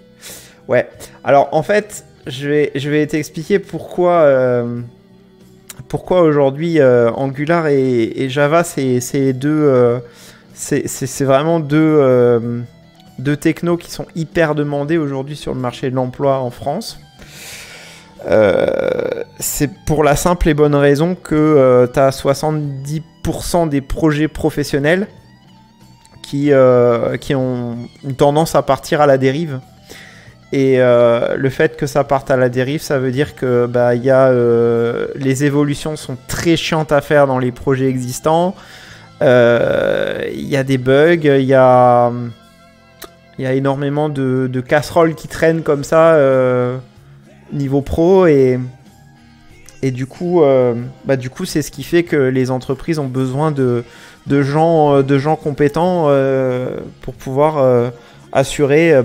Ouais, alors en fait, je vais t'expliquer pourquoi aujourd'hui Angular et Java, c'est deux... c'est vraiment deux technos qui sont hyper demandés aujourd'hui sur le marché de l'emploi en France. C'est pour la simple et bonne raison que tu as 70% des projets professionnels qui ont une tendance à partir à la dérive. Et le fait que ça parte à la dérive, ça veut dire que bah, les évolutions sont très chiantes à faire dans les projets existants. Il y a des bugs, il y a énormément de casseroles qui traînent comme ça niveau pro et du coup c'est ce qui fait que les entreprises ont besoin de gens compétents pour pouvoir assurer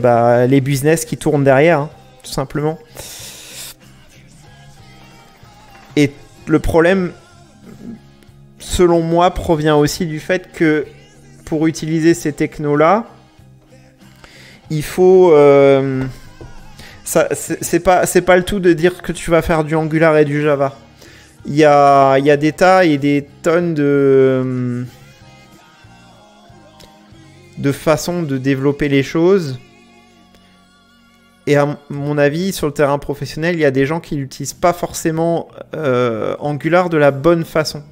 les business qui tournent derrière, hein, tout simplement. Et le problème, selon moi, provient aussi du fait que pour utiliser ces technos-là, il faut... c'est pas le tout de dire que tu vas faire du Angular et du Java. Il y a des tas et des tonnes de façons de développer les choses. Et à mon avis, sur le terrain professionnel, il y a des gens qui n'utilisent pas forcément Angular de la bonne façon.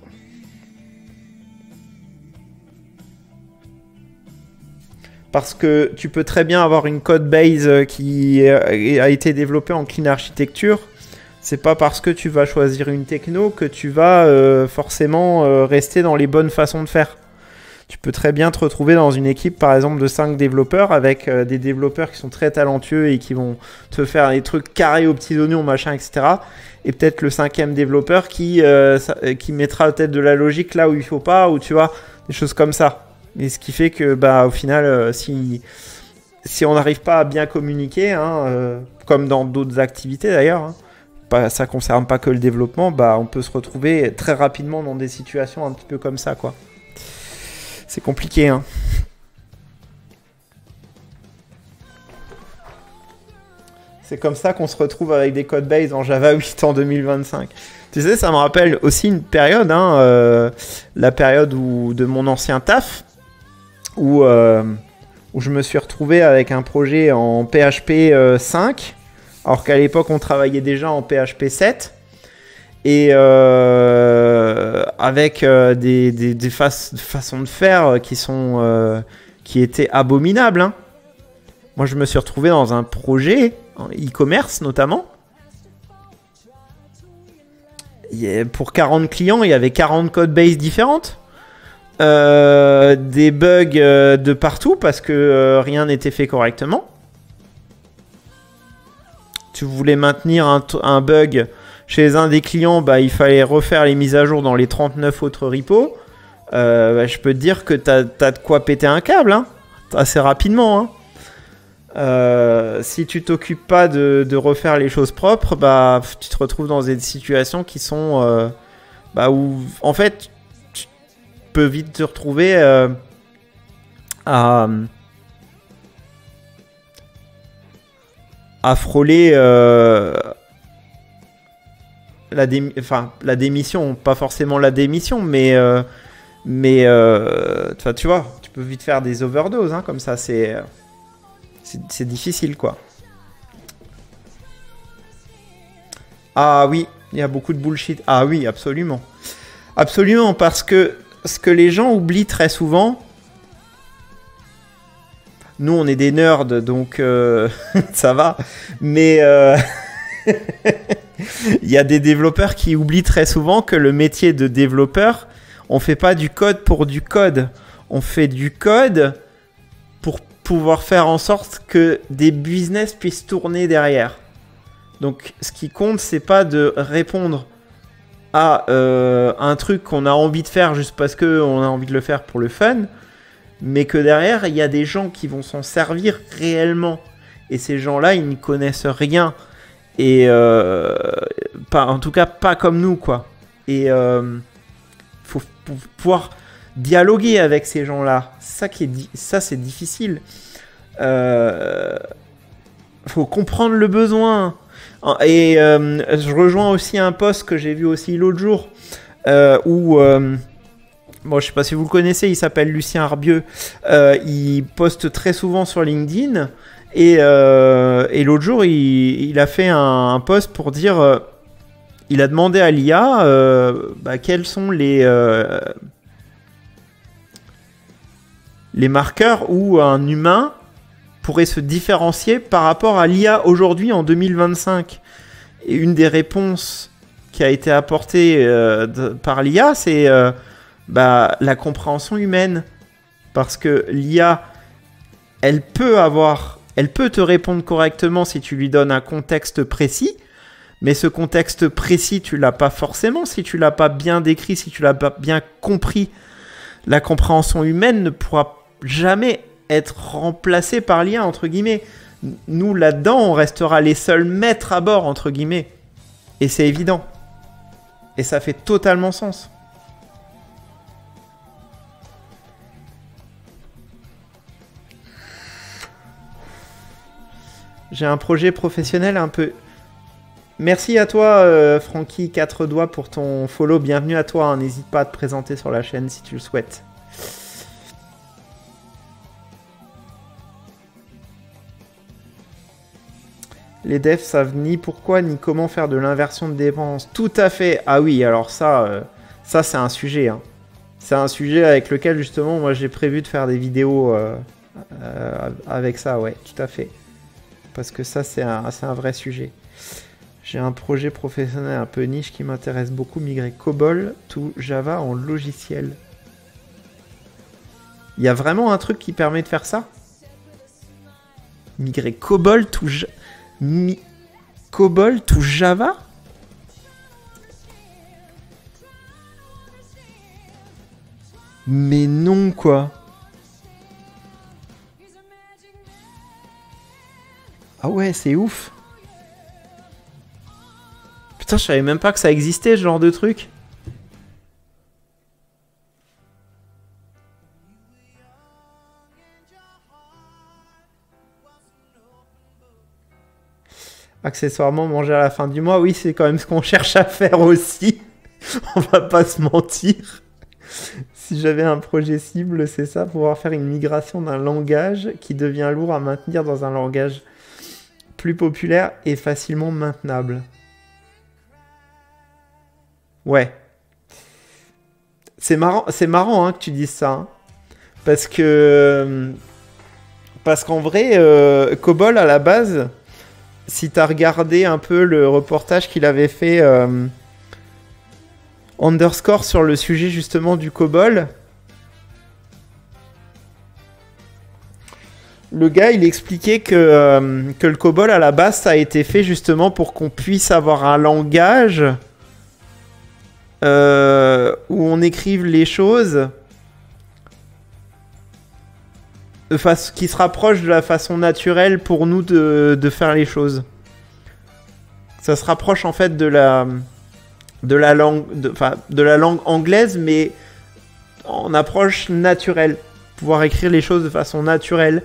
Parce que tu peux très bien avoir une code base qui a été développée en clean architecture. C'est pas parce que tu vas choisir une techno que tu vas forcément rester dans les bonnes façons de faire. Tu peux très bien te retrouver dans une équipe, par exemple, de 5 développeurs avec des développeurs qui sont très talentueux et qui vont te faire des trucs carrés aux petits oignons, machin, etc. Et peut-être le 5e développeur qui mettra peut-être de la logique là où il faut pas, ou tu vois, des choses comme ça. Et ce qui fait que, bah, au final, si on n'arrive pas à bien communiquer, hein, comme dans d'autres activités d'ailleurs, hein, ça concerne pas que le développement, bah, on peut se retrouver très rapidement dans des situations un petit peu comme ça, quoi. C'est compliqué, hein. C'est comme ça qu'on se retrouve avec des codebases en Java 8 en 2025. Tu sais, ça me rappelle aussi une période, hein, la période de mon ancien taf, où je me suis retrouvé avec un projet en PHP 5, alors qu'à l'époque on travaillait déjà en PHP 7. Et avec des façons de faire qui étaient abominables, hein. Moi, je me suis retrouvé dans un projet e-commerce notamment. Pour 40 clients, il y avait 40 codebases différentes. Des bugs de partout parce que rien n'était fait correctement. Tu voulais maintenir un bug chez un des clients, bah, il fallait refaire les mises à jour dans les 39 autres repos. Je peux te dire que t'as de quoi péter un câble, hein, assez rapidement, hein. Si tu t'occupes pas de refaire les choses propres, bah, tu te retrouves dans des situations qui sont où en fait tu peux vite te retrouver à frôler la démission, pas forcément la démission, mais tu vois, tu peux vite faire des overdoses, hein, comme ça, c'est difficile, quoi. Ah oui, il y a beaucoup de bullshit. Ah oui, absolument. Absolument, parce que ce que les gens oublient très souvent, nous on est des nerds, donc ça va, mais il y a des développeurs qui oublient très souvent que le métier de développeur, on fait pas du code pour du code. On fait du code pour pouvoir faire en sorte que des business puissent tourner derrière. Donc, ce qui compte, c'est pas de répondre à un truc qu'on a envie de faire juste parce qu'on a envie de le faire pour le fun, mais que derrière, il y a des gens qui vont s'en servir réellement. Et ces gens-là, ils n'y connaissent rien. Et en tout cas, pas comme nous, quoi. Et faut pouvoir dialoguer avec ces gens-là. Ça, c'est difficile. Faut comprendre le besoin. Et je rejoins aussi un post que j'ai vu aussi l'autre jour où... bon, je sais pas si vous le connaissez, il s'appelle Lucien Arbieux. Il poste très souvent sur LinkedIn. Et l'autre jour, il a fait un post pour dire... il a demandé à l'IA quels sont les marqueurs où un humain pourrait se différencier par rapport à l'IA aujourd'hui en 2025. Et une des réponses qui a été apportée par l'IA, c'est la compréhension humaine. Parce que l'IA, elle peut te répondre correctement si tu lui donnes un contexte précis, mais ce contexte précis, tu l'as pas forcément si tu l'as pas bien décrit, si tu l'as pas bien compris. La compréhension humaine ne pourra jamais être remplacée par l'IA, entre guillemets. Nous, là-dedans, on restera les seuls maîtres à bord, entre guillemets. Et c'est évident. Et ça fait totalement sens. J'ai un projet professionnel un peu... Merci à toi, Francky, 4 doigts pour ton follow. Bienvenue à toi. Hein. N'hésite pas à te présenter sur la chaîne si tu le souhaites. Les devs savent ni pourquoi ni comment faire de l'inversion de dépenses. Tout à fait. Ah oui, alors ça c'est un sujet. Hein. C'est un sujet avec lequel justement moi j'ai prévu de faire des vidéos avec ça, ouais, tout à fait. Parce que ça c'est un vrai sujet. J'ai un projet professionnel un peu niche qui m'intéresse beaucoup, migrer COBOL to Java en logiciel. Il y a vraiment un truc qui permet de faire ça? Migrer COBOL to COBOL to Java? Mais non, quoi. Ah ouais, c'est ouf. Putain, je savais même pas que ça existait, ce genre de truc. Accessoirement, manger à la fin du mois, oui, c'est quand même ce qu'on cherche à faire aussi. On va pas se mentir. Si j'avais un projet cible, c'est ça, pouvoir faire une migration d'un langage qui devient lourd à maintenir dans un langage plus populaire et facilement maintenable. Ouais. C'est marrant hein, que tu dises ça. Hein. Parce qu'en vrai, COBOL à la base, si tu as regardé un peu le reportage qu'il avait fait Underscore sur le sujet justement du COBOL, le gars il expliquait que le COBOL à la base ça a été fait justement pour qu'on puisse avoir un langage où on écrive les choses qui se rapproche de la façon naturelle pour nous de faire les choses. Ça se rapproche en fait de la langue anglaise, mais en approche naturelle. Pouvoir écrire les choses de façon naturelle.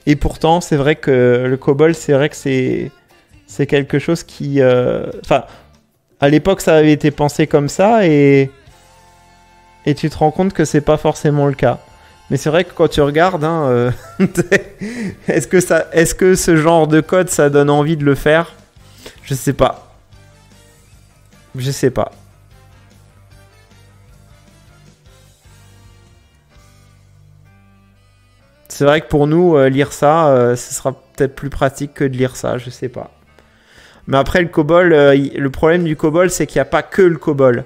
Et pourtant, c'est vrai que le COBOL, c'est vrai que c'est quelque chose qui... à l'époque, ça avait été pensé comme ça et tu te rends compte que c'est pas forcément le cas. Mais c'est vrai que quand tu regardes, hein, est-ce que ce genre de code, ça donne envie de le faire? Je sais pas. Je sais pas. C'est vrai que pour nous, lire ça, ce sera peut-être plus pratique que de lire ça, je sais pas. Mais après, le COBOL, le problème du COBOL, c'est qu'il n'y a pas que le COBOL.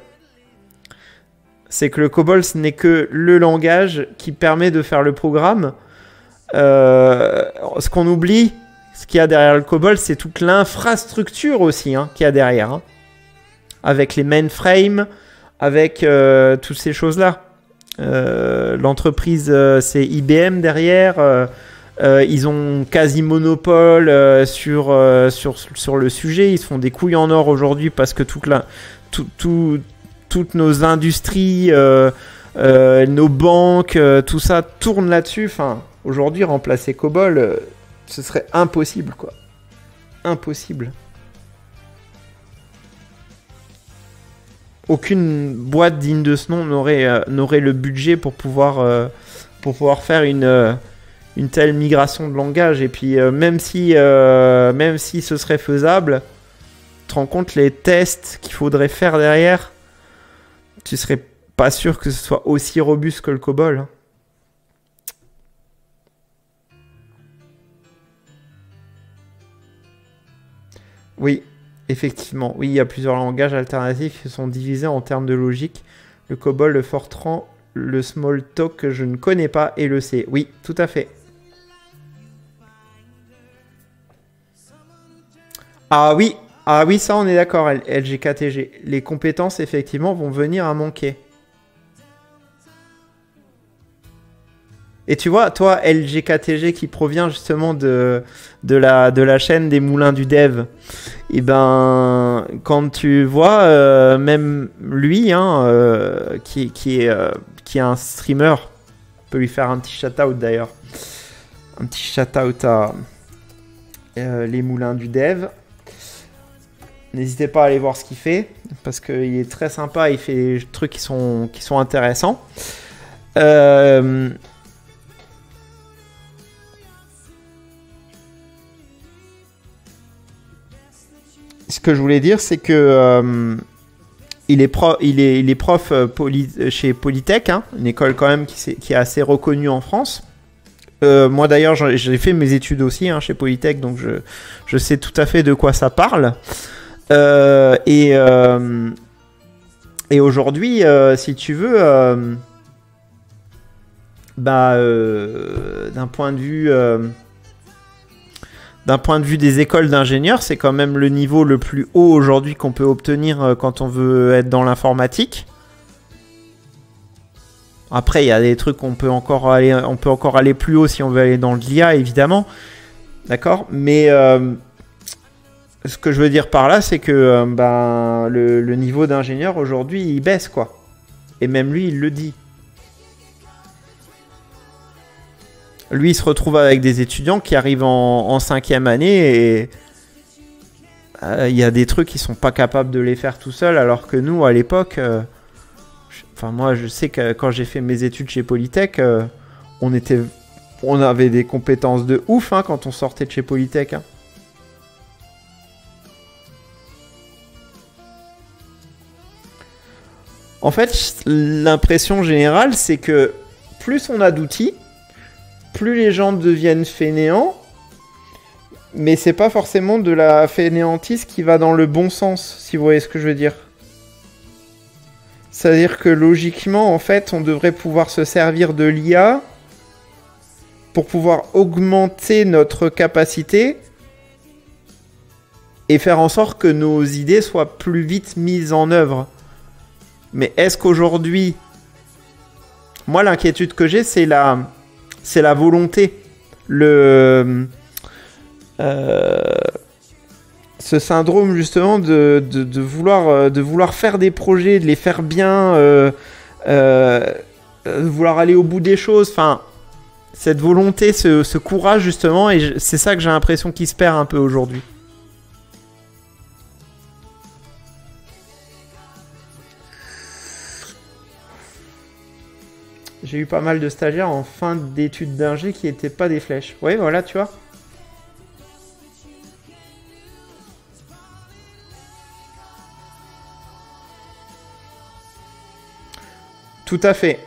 C'est que le COBOL, ce n'est que le langage qui permet de faire le programme. Ce qu'on oublie, ce qu'il y a derrière le COBOL, c'est toute l'infrastructure aussi hein, qu'il y a derrière. Hein. Avec les mainframes, avec toutes ces choses-là. L'entreprise, c'est IBM derrière. Ils ont quasi monopole sur le sujet. Ils se font des couilles en or aujourd'hui parce que toutes nos industries, nos banques, tout ça tourne là-dessus. Enfin, aujourd'hui, remplacer COBOL, ce serait impossible, quoi. Impossible. Aucune boîte digne de ce nom n'aurait le budget pour pouvoir faire une telle migration de langage. Et puis, même si ce serait faisable, tu te rends compte les tests qu'il faudrait faire derrière, tu serais Pas sûr que ce soit aussi robuste que le COBOL. Hein. Oui, effectivement. Oui, il y a plusieurs langages alternatifs qui sont divisés en termes de logique. Le COBOL, le Fortran, le Smalltalk que je ne connais pas et le C. Oui, tout à fait. Ah oui, ça on est d'accord, LGKTG. Les compétences, effectivement, vont venir à manquer. Et tu vois, toi, LGKTG qui provient justement de la chaîne des moulins du dev, et ben, quand tu vois, même lui, hein, qui est un streamer, on peut lui faire un petit shout-out d'ailleurs. Un petit shout-out à les moulins du dev. N'hésitez pas à aller voir ce qu'il fait, parce qu'il est très sympa, il fait des trucs qui sont intéressants. Ce que je voulais dire, c'est que il est prof chez Polytech, hein, une école quand même qui est assez reconnue en France. Moi d'ailleurs, j'ai fait mes études aussi hein, chez Polytech, donc je sais tout à fait de quoi ça parle. Et aujourd'hui, si tu veux, d'un point de vue des écoles d'ingénieurs, c'est quand même le niveau le plus haut aujourd'hui qu'on peut obtenir quand on veut être dans l'informatique. Après, il y a des trucs on peut encore aller plus haut si on veut aller dans l'IA, évidemment. D'accord ? Mais ce que je veux dire par là, c'est que le niveau d'ingénieur aujourd'hui, il baisse, quoi. Et même lui, il le dit. Lui, il se retrouve avec des étudiants qui arrivent en 5e année et il y a des trucs qui sont pas capables de les faire tout seuls, alors que nous, à l'époque, moi, je sais que quand j'ai fait mes études chez Polytech, on avait des compétences de ouf hein, quand on sortait de chez Polytech. Hein. En fait, l'impression générale, c'est que plus on a d'outils, plus les gens deviennent fainéants, mais c'est pas forcément de la fainéantise qui va dans le bon sens, si vous voyez ce que je veux dire. C'est-à-dire que logiquement, en fait, on devrait pouvoir se servir de l'IA pour pouvoir augmenter notre capacité et faire en sorte que nos idées soient plus vite mises en œuvre. Mais est-ce qu'aujourd'hui, moi l'inquiétude que j'ai, c'est la volonté, ce syndrome justement de vouloir faire des projets, de les faire bien, de vouloir aller au bout des choses, enfin cette volonté, ce courage justement, et c'est ça que j'ai l'impression qu'il se perd un peu aujourd'hui. J'ai eu pas mal de stagiaires en fin d'études d'ingé qui n'étaient pas des flèches. Oui, voilà, tu vois. Tout à fait.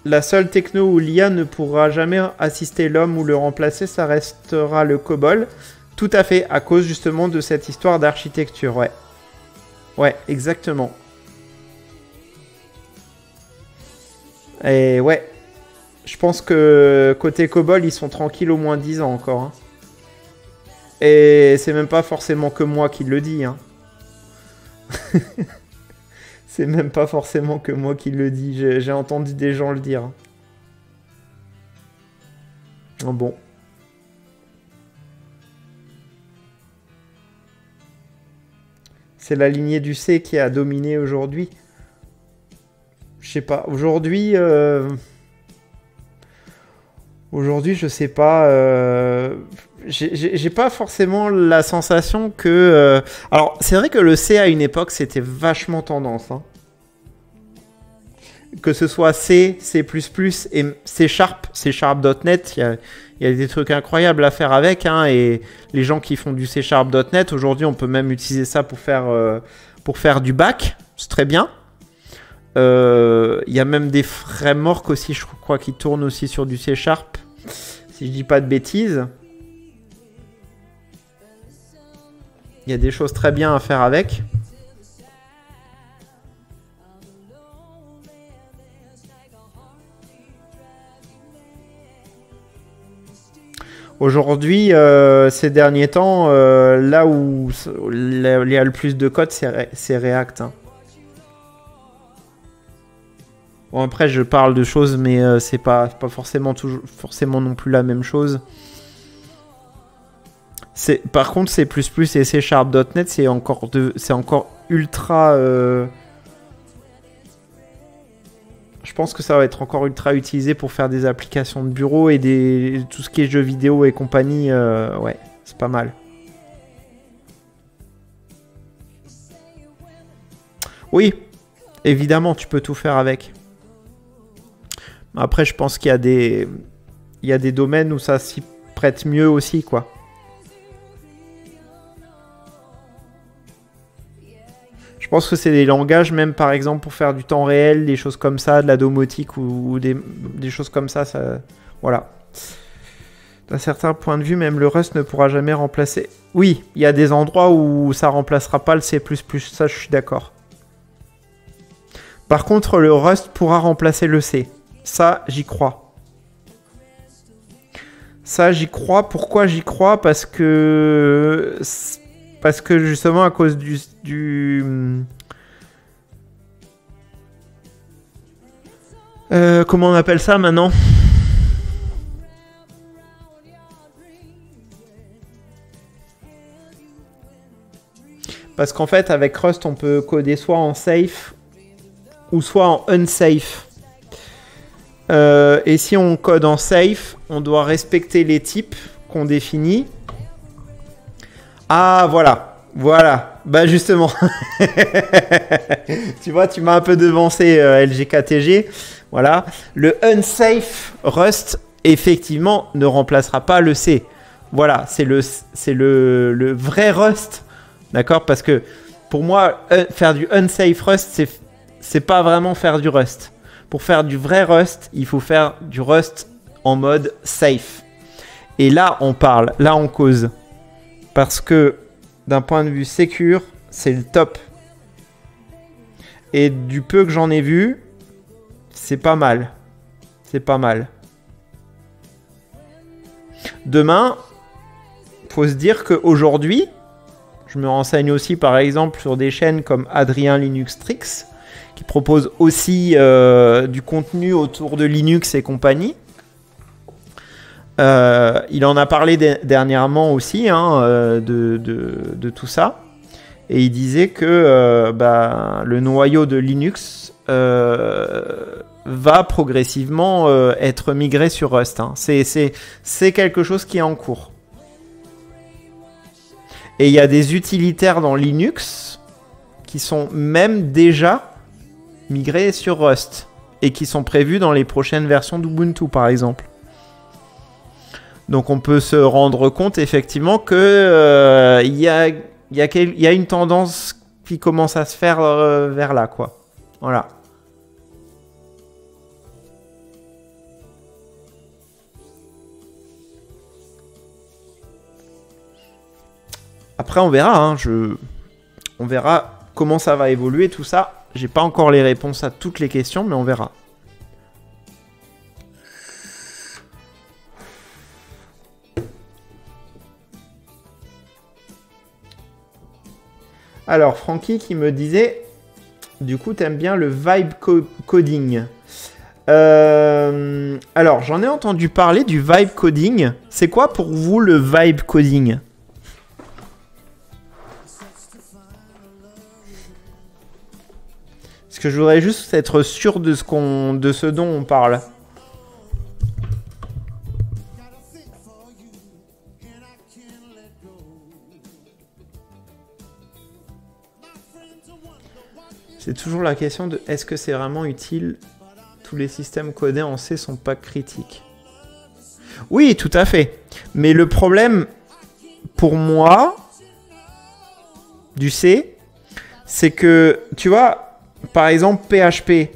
La seule techno où l'IA ne pourra jamais assister l'homme ou le remplacer, ça restera le COBOL. Tout à fait, à cause justement de cette histoire d'architecture, ouais. Ouais, exactement. Et ouais, je pense que côté COBOL, ils sont tranquilles au moins 10 ans encore. Hein. Et c'est même pas forcément que moi qui le dis. Hein. C'est même pas forcément que moi qui le dis. J'ai entendu des gens le dire. Oh bon. C'est la lignée du C qui a dominé aujourd'hui. Je sais pas. Aujourd'hui, je sais pas. J'ai pas forcément la sensation que. Alors, c'est vrai que le C à une époque, c'était vachement tendance. Hein. Que ce soit C, C++ et C Sharp, C Sharp.net, il y a des trucs incroyables à faire avec. Hein, et les gens qui font du C Sharp.net, aujourd'hui, on peut même utiliser ça pour faire du back. C'est très bien. Il y a même des frameworks aussi, je crois, qui tournent aussi sur du C#, si je dis pas de bêtises. Il y a des choses très bien à faire avec. Aujourd'hui, ces derniers temps, là où il y a le plus de code, c'est React. Hein. Bon, après, je parle de choses, mais c'est pas forcément non plus la même chose. Par contre, C++ et C#.net, c'est encore ultra... Je pense que ça va être encore ultra utilisé pour faire des applications de bureau et tout ce qui est jeux vidéo et compagnie. Ouais, c'est pas mal. Oui, évidemment, tu peux tout faire avec. Après, je pense qu'il y a des domaines où ça s'y prête mieux aussi, quoi. Je pense que c'est des langages, même par exemple pour faire du temps réel, des choses comme ça, de la domotique ou des choses comme ça, voilà. D'un certain point de vue, même le Rust ne pourra jamais remplacer. Oui, il y a des endroits où ça remplacera pas le C++, ça je suis d'accord. Par contre, le Rust pourra remplacer le C. Ça, j'y crois. Ça, j'y crois. Pourquoi j'y crois? Parce que justement, à cause comment on appelle ça maintenant? Parce qu'en fait, avec Rust, on peut coder soit en safe ou soit en unsafe. Et si on code en safe, on doit respecter les types qu'on définit. Ah, voilà. Bah justement. Tu vois, tu m'as un peu devancé, LGKTG. Voilà. Le unsafe Rust, effectivement, ne remplacera pas le C. Voilà, c'est le vrai Rust. D'accord? Parce que pour moi, faire du unsafe Rust, c'est pas vraiment faire du Rust. Pour faire du vrai Rust, il faut faire du Rust en mode safe. Et là, on parle, là, on cause. Parce que d'un point de vue secure, c'est le top. Et du peu que j'en ai vu, c'est pas mal. C'est pas mal. Demain, faut se dire qu'aujourd'hui, je me renseigne aussi par exemple sur des chaînes comme Adrien Linux Tricks, qui propose aussi du contenu autour de Linux et compagnie. Il en a parlé dernièrement aussi de tout ça. Et il disait que le noyau de Linux va progressivement être migré sur Rust. Hein. C'est quelque chose qui est en cours. Et il y a des utilitaires dans Linux qui sont même déjà migrés sur Rust et qui sont prévus dans les prochaines versions d'Ubuntu, par exemple. Donc on peut se rendre compte effectivement que il y a une tendance qui commence à se faire vers là, quoi. Voilà. Après on verra, hein, on verra comment ça va évoluer tout ça. J'ai pas encore les réponses à toutes les questions, mais on verra. Alors, Francky qui me disait, du coup, t'aimes bien le vibe coding. Alors, j'en ai entendu parler du vibe coding. C'est quoi pour vous le vibe coding? Parce que je voudrais juste être sûr de ce dont on parle. C'est toujours la question de est-ce que c'est vraiment utile? Tous les systèmes codés en C sont pas critiques. Oui, tout à fait. Mais le problème, pour moi, du C, c'est que, tu vois, par exemple, PHP.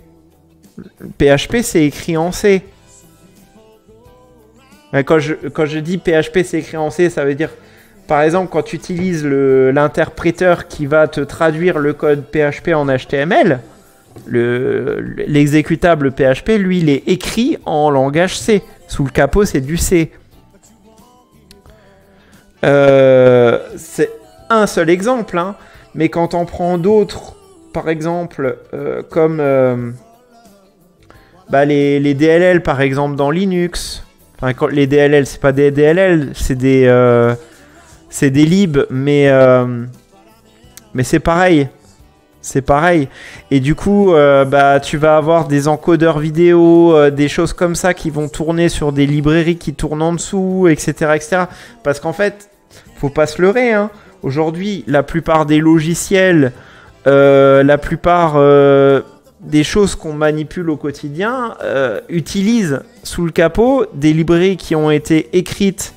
PHP, c'est écrit en C. Quand je dis PHP, c'est écrit en C, ça veut dire, par exemple, quand tu utilises l'interpréteur qui va te traduire le code PHP en HTML, l'exécutable PHP, lui, il est écrit en langage C. Sous le capot, c'est du C. C'est un seul exemple, hein, mais quand on prend d'autres, par exemple, comme les DLL, par exemple, dans Linux. Enfin, les DLL, c'est pas des DLL, c'est des libs, mais c'est pareil. C'est pareil. Et du coup, tu vas avoir des encodeurs vidéo, des choses comme ça qui vont tourner sur des librairies qui tournent en dessous, etc. etc. Parce qu'en fait, faut pas se leurrer, hein. Aujourd'hui, la plupart des logiciels, la plupart des choses qu'on manipule au quotidien utilisent sous le capot des librairies qui ont été écrites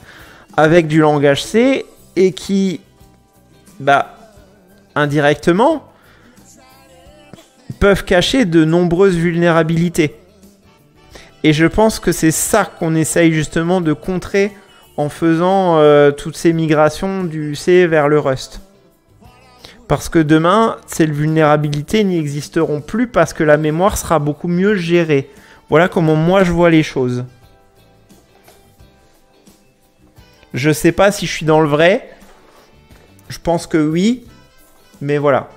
avec du langage C et qui, indirectement, peuvent cacher de nombreuses vulnérabilités. Et je pense que c'est ça qu'on essaye justement de contrer en faisant toutes ces migrations du C vers le Rust. Parce que demain, ces vulnérabilités n'existeront plus parce que la mémoire sera beaucoup mieux gérée. Voilà comment moi je vois les choses. Je sais pas si je suis dans le vrai. Je pense que oui. Mais voilà.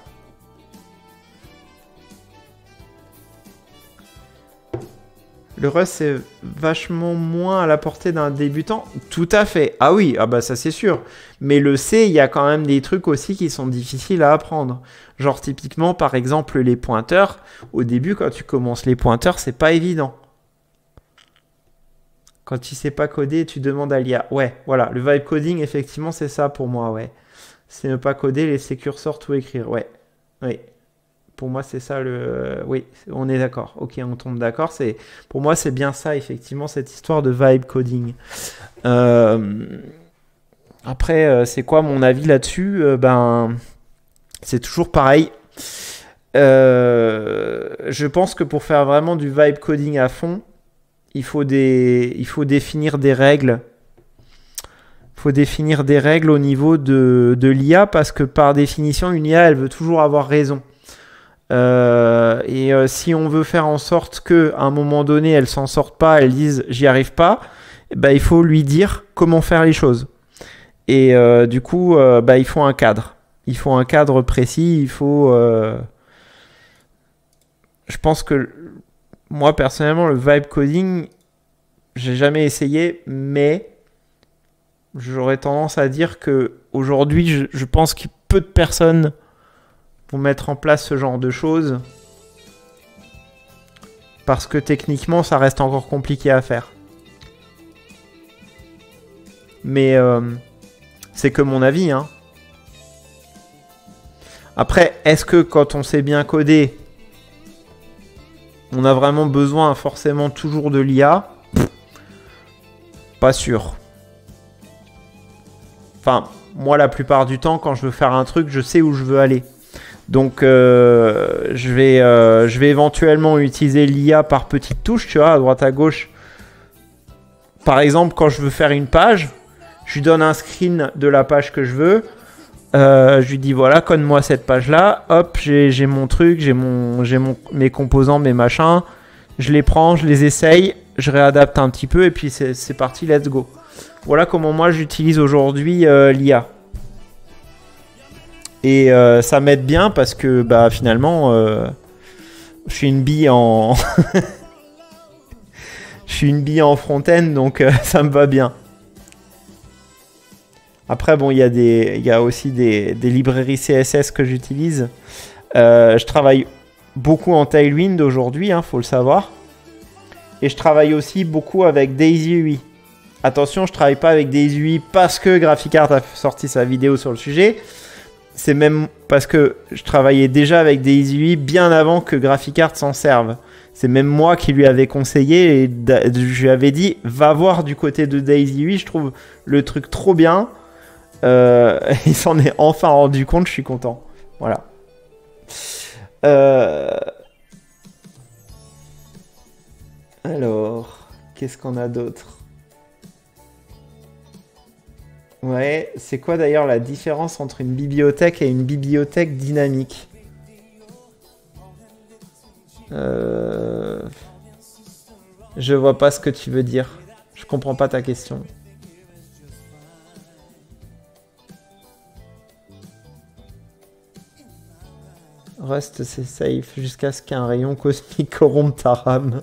Le Rust, c'est vachement moins à la portée d'un débutant. Tout à fait. Ah oui, ça c'est sûr. Mais le C, il y a quand même des trucs aussi qui sont difficiles à apprendre. Genre typiquement, par exemple, les pointeurs. Au début, quand tu commences les pointeurs, c'est pas évident. Quand tu sais pas coder, tu demandes à l'IA. Ouais, voilà. Le vibe coding, effectivement, c'est ça pour moi, ouais. C'est ne pas coder, laisser curseur, tout écrire. Ouais. Oui. Pour moi, c'est ça le... Oui, on est d'accord. Ok, on tombe d'accord. Pour moi, c'est bien ça, effectivement, cette histoire de vibe coding. Après, c'est quoi mon avis là-dessus? C'est toujours pareil. Je pense que pour faire vraiment du vibe coding à fond, il faut définir des règles. Il faut définir des règles au niveau de l'IA parce que par définition, une IA, elle veut toujours avoir raison. Si on veut faire en sorte qu'à un moment donné, elle s'en sorte pas, elle dise j'y arrive pas, il faut lui dire comment faire les choses. Et du coup, il faut un cadre. Il faut un cadre précis. Il faut. Je pense que moi personnellement, le vibe coding, j'ai jamais essayé, mais j'aurais tendance à dire que aujourd'hui, je pense que peu de personnes vont mettre en place ce genre de choses parce que techniquement ça reste encore compliqué à faire. Mais c'est que mon avis, hein. Après, est-ce que quand on sait bien coder, on a vraiment besoin forcément toujours de l'IA? Pas sûr. Enfin, moi la plupart du temps, quand je veux faire un truc, je sais où je veux aller. Donc, je vais éventuellement utiliser l'IA par petites touches, tu vois, à droite à gauche. Par exemple, quand je veux faire une page, je lui donne un screen de la page que je veux. Je lui dis, voilà, code-moi cette page-là. Hop, j'ai mon truc, mes composants, mes machins. Je les prends, je les essaye, je réadapte un petit peu et puis c'est parti, let's go. Voilà comment moi j'utilise aujourd'hui l'IA. Et ça m'aide bien parce que finalement je suis une bille en je suis une bille en front-end, donc ça me va bien. Après bon, il y a aussi des librairies CSS que j'utilise. Je travaille beaucoup en Tailwind aujourd'hui, faut le savoir. Et je travaille aussi beaucoup avec Daisy UI. Attention, je travaille pas avec Daisy UI parce que GraphiCart a sorti sa vidéo sur le sujet. C'est même parce que je travaillais déjà avec Daisy UI bien avant que GraphiCart s'en serve. C'est même moi qui lui avais conseillé et je lui avais dit va voir du côté de Daisy UI, je trouve le truc trop bien. Il s'en est enfin rendu compte, je suis content. Voilà. Euh, Alors, qu'est-ce qu'on a d'autre? Ouais, c'est quoi d'ailleurs la différence entre une bibliothèque et une bibliothèque dynamique? Euh, Je vois pas ce que tu veux dire. Je comprends pas ta question. Rust, c'est safe jusqu'à ce qu'un rayon cosmique corrompe ta RAM.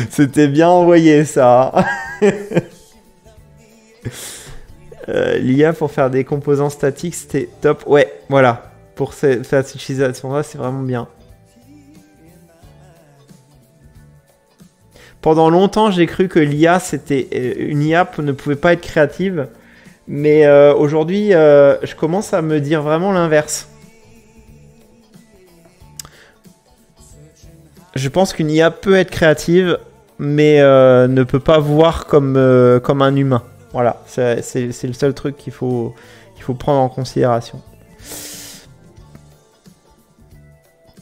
C'était bien envoyé ça. L'IA pour faire des composants statiques, c'était top. Ouais, voilà. Pour faire cette utilisation-là, c'est vraiment bien. Pendant longtemps, j'ai cru que l'IA, c'était une IA ne pouvait pas être créative. Mais aujourd'hui, je commence à me dire vraiment l'inverse. Je pense qu'une IA peut être créative, mais ne peut pas voir comme un humain. Voilà, c'est le seul truc qu'il faut prendre en considération.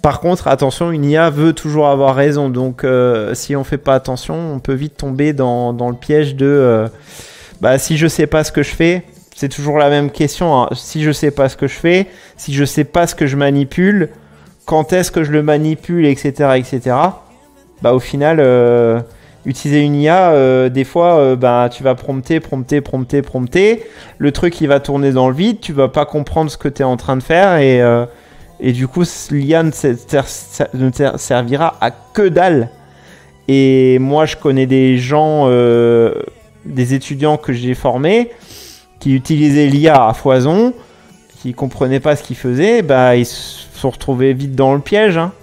Par contre, attention, une IA veut toujours avoir raison. Donc, si on fait pas attention, on peut vite tomber dans le piège de... bah, si je sais pas ce que je fais, c'est toujours la même question. Hein. Si je sais pas ce que je fais, si je sais pas ce que je manipule, quand est-ce que je le manipule, etc., etc. Bah, au final, utiliser une IA, des fois, bah, tu vas prompter. Le truc, il va tourner dans le vide. Tu vas pas comprendre ce que tu es en train de faire et du coup, l'IA ne servira à que dalle. Et moi, je connais des gens, des étudiants que j'ai formés, qui utilisaient l'IA à foison, qui comprenaient pas ce qu'ils faisaient, bah, ils se sont retrouvés vite dans le piège. Hein.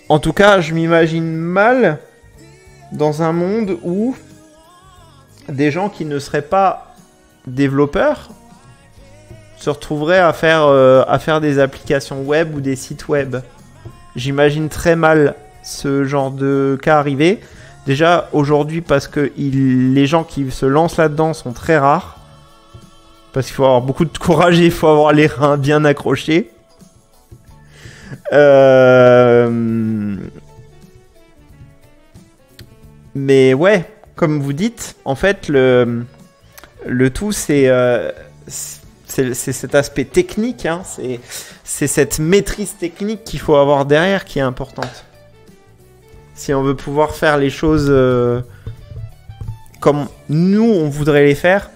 En tout cas, je m'imagine mal dans un monde où des gens qui ne seraient pas développeurs se retrouveraient à faire des applications web ou des sites web. J'imagine très mal ce genre de cas arriver. Déjà, aujourd'hui, parce que les gens qui se lancent là-dedans sont très rares. Parce qu'il faut avoir beaucoup de courage et il faut avoir les reins bien accrochés. Mais ouais, comme vous dites, en fait, le tout, c'est cet aspect technique. Hein, c'est cette maîtrise technique qu'il faut avoir derrière qui est importante. Si on veut pouvoir faire les choses comme nous, on voudrait les faire.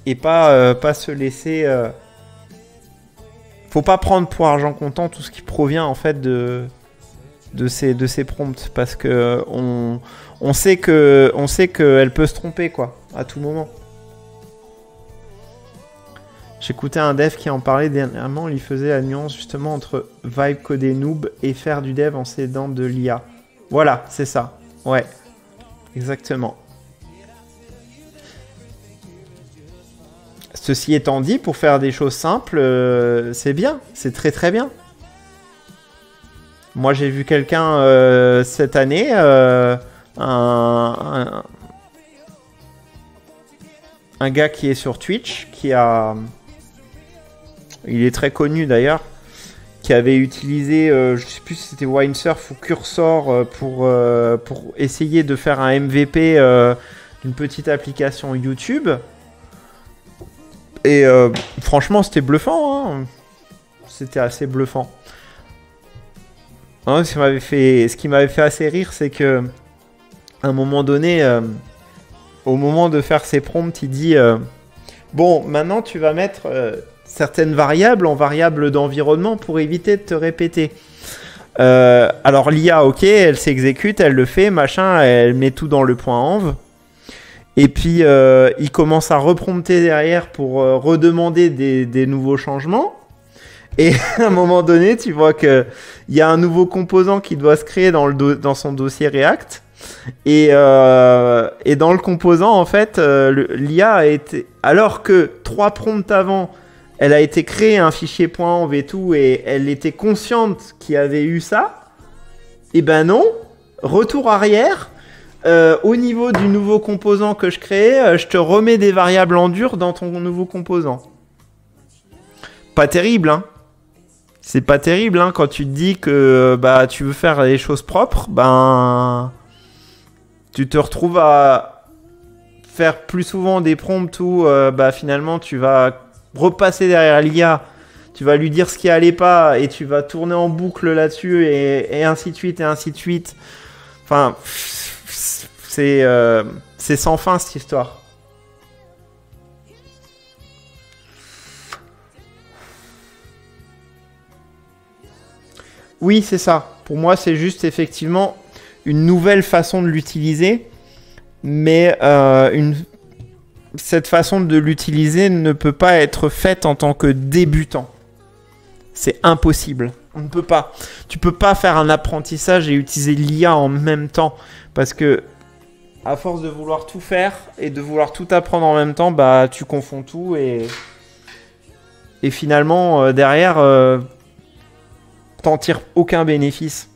Et pas se laisser... faut pas prendre pour argent comptant tout ce qui provient en fait de ces prompts. Parce que on sait qu'elle peut se tromper quoi, à tout moment. J'écoutais un dev qui en parlait dernièrement, il faisait la nuance justement entre vibe coder noob et faire du dev en s'aidant de l'IA. Voilà, c'est ça. Ouais, exactement. Ceci étant dit, pour faire des choses simples, c'est bien, c'est très très bien. Moi j'ai vu quelqu'un cette année, un gars qui est sur Twitch, il est très connu d'ailleurs, qui avait utilisé, je sais plus si c'était Windsurf ou Cursor pour essayer de faire un MVP d'une petite application YouTube. Et franchement, c'était bluffant. Hein. C'était assez bluffant. Hein, ce qui m'avait fait assez rire, c'est que à un moment donné, au moment de faire ses prompts, il dit bon, maintenant tu vas mettre certaines variables en variables d'environnement pour éviter de te répéter. Alors l'IA, ok, elle s'exécute, elle le fait, machin, elle met tout dans le point env. Et puis il commence à reprompter derrière pour redemander des nouveaux changements. Et à un moment donné, tu vois qu'il y a un nouveau composant qui doit se créer dans son dossier React. Et dans le composant, en fait, l'IA a été... Alors que 3 prompts avant, elle a été créée un fichier .env et tout, et elle était consciente qu'il y avait eu ça. Et ben non, retour arrière, au niveau du nouveau composant que je crée, je te remets des variables en dur dans ton nouveau composant. Pas terrible, hein. C'est pas terrible, hein, quand tu te dis que bah, tu veux faire les choses propres, ben tu te retrouves à faire plus souvent des prompts où bah, finalement tu vas repasser derrière l'IA, tu vas lui dire ce qui allait pas et tu vas tourner en boucle là-dessus et ainsi de suite et ainsi de suite. Enfin, c'est sans fin cette histoire. Oui, c'est ça. Pour moi, c'est juste effectivement une nouvelle façon de l'utiliser, mais cette façon de l'utiliser ne peut pas être faite en tant que débutant. C'est impossible. On ne peut pas. Tu peux pas faire un apprentissage et utiliser l'IA en même temps, parce que à force de vouloir tout faire et de vouloir tout apprendre en même temps, bah tu confonds tout et finalement derrière t'en tires aucun bénéfice.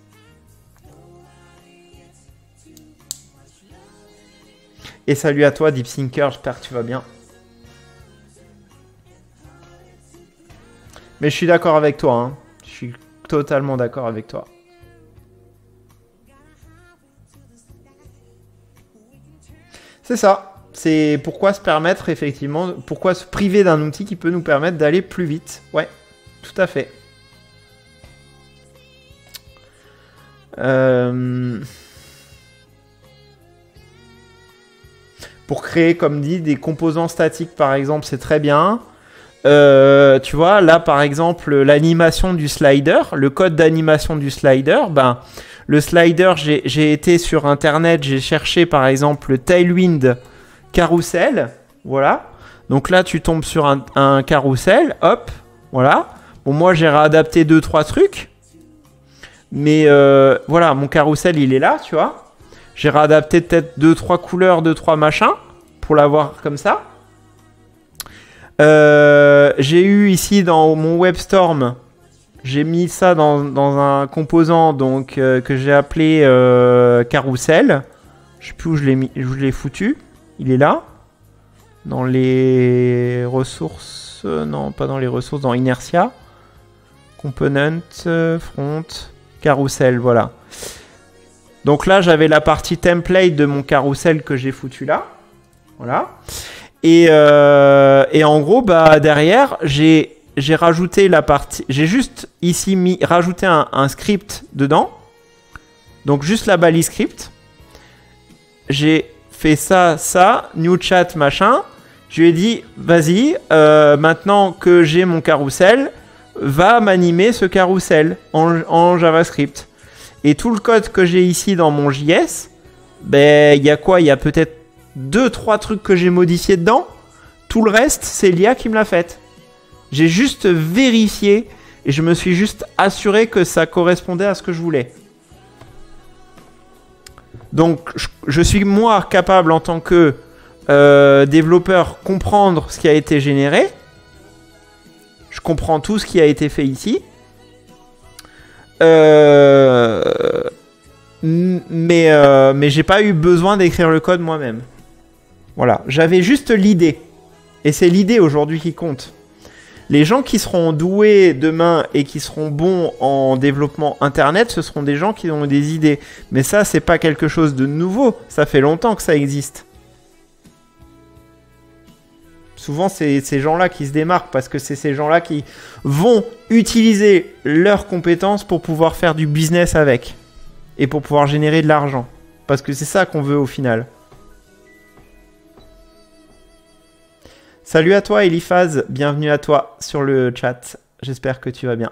Et salut à toi, Deep Thinker, j'espère que tu vas bien. Mais je suis d'accord avec toi, hein. Je suis totalement d'accord avec toi. C'est ça. C'est pourquoi se permettre, effectivement, pourquoi se priver d'un outil qui peut nous permettre d'aller plus vite. Ouais, tout à fait. Pour créer, comme dit, des composants statiques, par exemple, c'est très bien. Tu vois, là, par exemple, l'animation du slider, le code d'animation du slider, ben, le slider, j'ai été sur Internet, j'ai cherché, par exemple, le Tailwind Carousel, voilà. Donc là, tu tombes sur un carrousel, hop, voilà. Bon, moi, j'ai réadapté 2-3 trucs. Mais voilà, mon carrousel, il est là, tu vois. J'ai réadapté peut-être 2-3 couleurs, 2-3 machins pour l'avoir comme ça. J'ai eu ici dans mon WebStorm, j'ai mis ça dans un composant donc, que j'ai appelé carrousel. Je sais plus où je l'ai foutu. Il est là. Dans les ressources. Non, pas dans les ressources, dans Inertia. Component, front, carousel, voilà. Donc là, j'avais la partie template de mon carrousel que j'ai foutu là. Voilà. Et en gros, bah, derrière, j'ai rajouté la partie... J'ai juste ici rajouté un script dedans. Donc juste la balise script. J'ai fait ça, new chat, machin. Je lui ai dit, vas-y, maintenant que j'ai mon carrousel, va m'animer ce carrousel en JavaScript. Et tout le code que j'ai ici dans mon JS, ben, il y a quoi? Il y a peut-être 2-3 trucs que j'ai modifiés dedans. Tout le reste, c'est l'IA qui me l'a fait. J'ai juste vérifié et je me suis juste assuré que ça correspondait à ce que je voulais. Donc, je suis moi capable en tant que développeur comprendre ce qui a été généré. Je comprends tout ce qui a été fait ici. Mais j'ai pas eu besoin d'écrire le code moi-même. Voilà, j'avais juste l'idée. Et c'est l'idée aujourd'hui qui compte. Les gens qui seront doués demain et qui seront bons en développement internet, ce seront des gens qui ont des idées. Mais ça, c'est pas quelque chose de nouveau. Ça fait longtemps que ça existe. Souvent, c'est ces gens-là qui se démarquent parce que c'est ces gens-là qui vont utiliser leurs compétences pour pouvoir faire du business avec. Et pour pouvoir générer de l'argent. Parce que c'est ça qu'on veut au final. Salut à toi Eliphaz, bienvenue à toi sur le chat. J'espère que tu vas bien.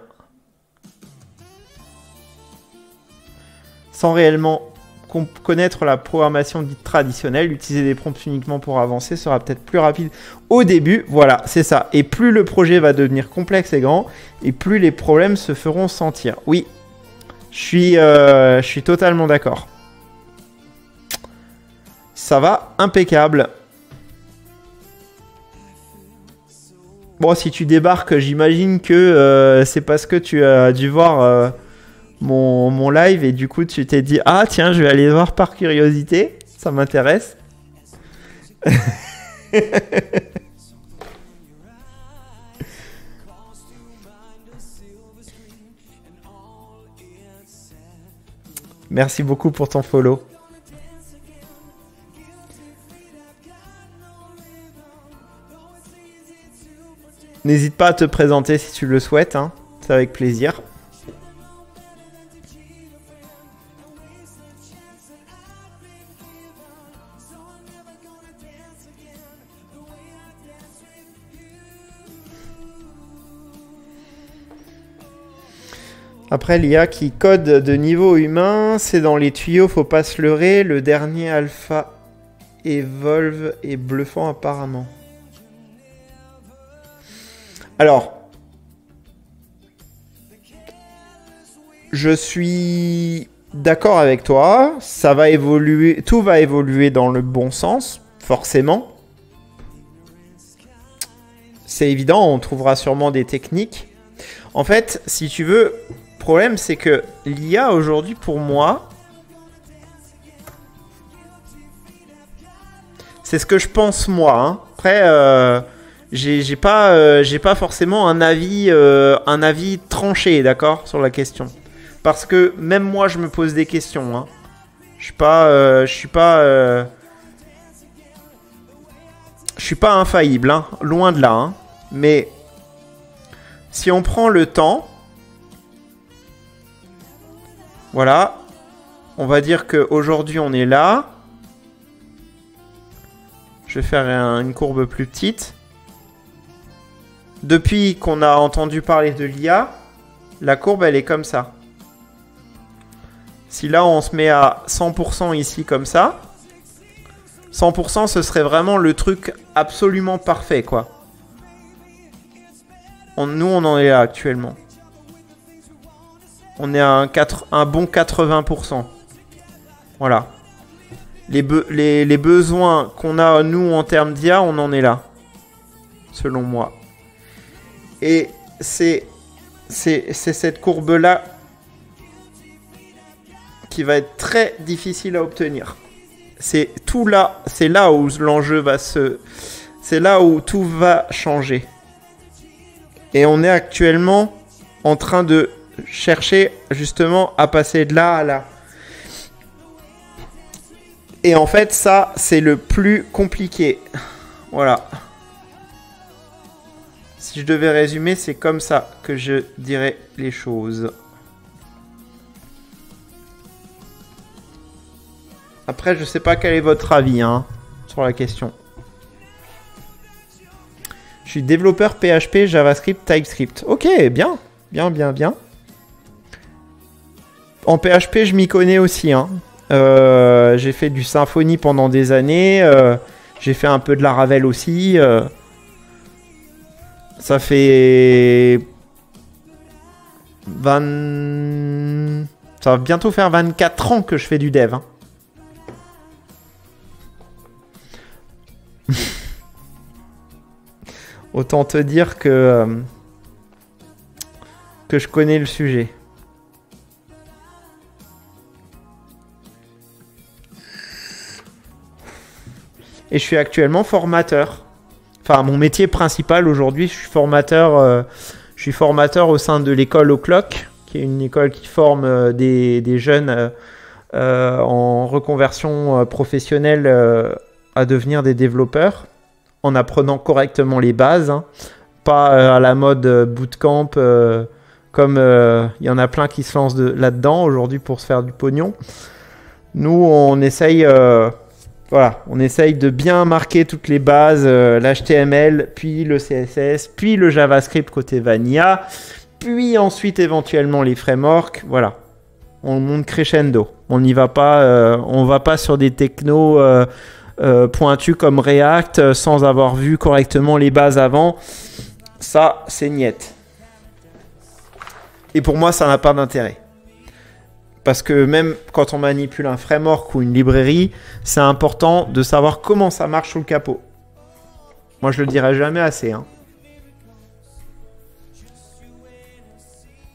Sans réellement connaître la programmation dite traditionnelle, utiliser des prompts uniquement pour avancer sera peut-être plus rapide au début. Voilà, c'est ça. Et plus le projet va devenir complexe et grand, et plus les problèmes se feront sentir. Oui, je suis totalement d'accord. Ça va, impeccable. Bon, si tu débarques, j'imagine que c'est parce que tu as dû voir mon live et du coup tu t'es dit « Ah tiens, je vais aller voir par curiosité ». Ça m'intéresse. Merci beaucoup pour ton follow. N'hésite pas à te présenter si tu le souhaites, hein. C'est avec plaisir. Après, l'IA qui code de niveau humain, c'est dans les tuyaux, faut pas se leurrer. Le dernier Alpha Evolve est bluffant apparemment. Alors, je suis d'accord avec toi. Ça va évoluer, tout va évoluer dans le bon sens, forcément. C'est évident, on trouvera sûrement des techniques. En fait, si tu veux, le problème, c'est que l'IA aujourd'hui, pour moi, c'est ce que je pense moi. Hein. Après, j'ai pas forcément un avis tranché, d'accord, sur la question. Parce que même moi, je me pose des questions. Hein. Je suis pas infaillible, hein, loin de là. Hein. Mais si on prend le temps, voilà, on va dire qu'aujourd'hui on est là. Je vais faire une courbe plus petite. Depuis qu'on a entendu parler de l'IA, la courbe elle est comme ça. Si là on se met à 100% ici comme ça, 100% ce serait vraiment le truc absolument parfait quoi. Nous on en est là actuellement. On est à un bon 80%. Voilà. Les besoins qu'on a, nous, en termes d'IA, on en est là. Selon moi. Et c'est cette courbe-là qui va être très difficile à obtenir. C'est là où l'enjeu va se... C'est là où tout va changer. Et on est actuellement en train de chercher justement à passer de là à là. Et en fait, ça, c'est le plus compliqué. Voilà. Si je devais résumer, c'est comme ça que je dirais les choses. Après, je sais pas quel est votre avis hein, sur la question. Je suis développeur PHP, JavaScript, TypeScript. Ok, bien. Bien, bien, bien. En PHP, je m'y connais aussi. Hein. J'ai fait du Symfony pendant des années. J'ai fait un peu de Laravel aussi. Ça fait... Ça va bientôt faire 24 ans que je fais du dev. Hein. Autant te dire que je connais le sujet. Et je suis actuellement formateur. Enfin, mon métier principal aujourd'hui, je suis formateur au sein de l'école O'Clock, qui est une école qui forme des jeunes en reconversion professionnelle à devenir des développeurs, en apprenant correctement les bases, hein. Pas à la mode bootcamp, comme il y en a plein qui se lancent là-dedans aujourd'hui pour se faire du pognon. Nous, on essaye... Voilà, on essaye de bien marquer toutes les bases, l'HTML, puis le CSS, puis le JavaScript côté Vanilla, puis ensuite éventuellement les frameworks. Voilà, on monte crescendo. On n'y va pas, on va pas sur des technos pointus comme React sans avoir vu correctement les bases avant. Ça, c'est niette. Et pour moi, ça n'a pas d'intérêt. Parce que même quand on manipule un framework ou une librairie, c'est important de savoir comment ça marche sous le capot. Moi, je le dirai jamais assez. Hein.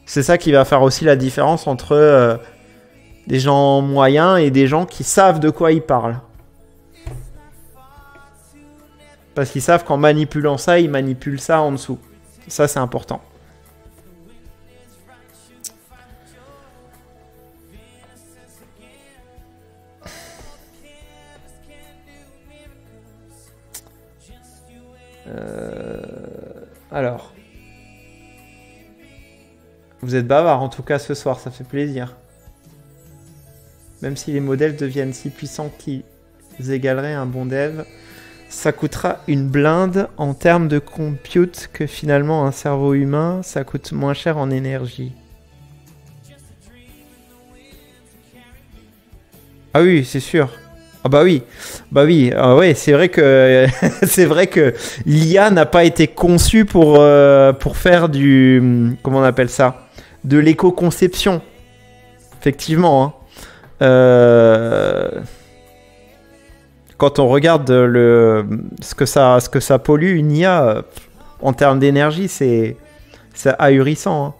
C'est ça qui va faire aussi la différence entre des gens moyens et des gens qui savent de quoi ils parlent. Parce qu'ils savent qu'en manipulant ça, ils manipulent ça en dessous. Ça, c'est important. Alors. Vous êtes bavard en tout cas ce soir, ça fait plaisir. Même si les modèles deviennent si puissants qu'ils égaleraient un bon dev, ça coûtera une blinde en termes de compute que finalement un cerveau humain, ça coûte moins cher en énergie. Ah oui, c'est sûr. Ah bah oui, ouais, c'est vrai que c'est vrai que l'IA n'a pas été conçue pour faire du, comment on appelle ça, de l'éco-conception. Effectivement. Hein. Quand on regarde ce que ça pollue une IA en termes d'énergie, c'est ahurissant. Hein.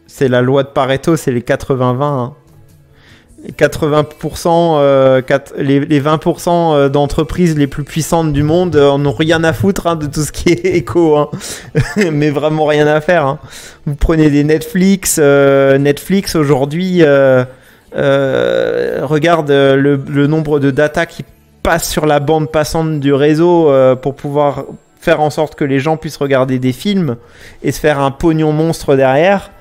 C'est la loi de Pareto, c'est les 80-20. Hein. Les 80%, les 20% d'entreprises les plus puissantes du monde n'ont rien à foutre hein, de tout ce qui est éco. Hein. Mais vraiment rien à faire. Hein. Vous prenez des Netflix. Netflix aujourd'hui, regarde le nombre de data qui passe sur la bande passante du réseau pour pouvoir faire en sorte que les gens puissent regarder des films et se faire un pognon monstre derrière.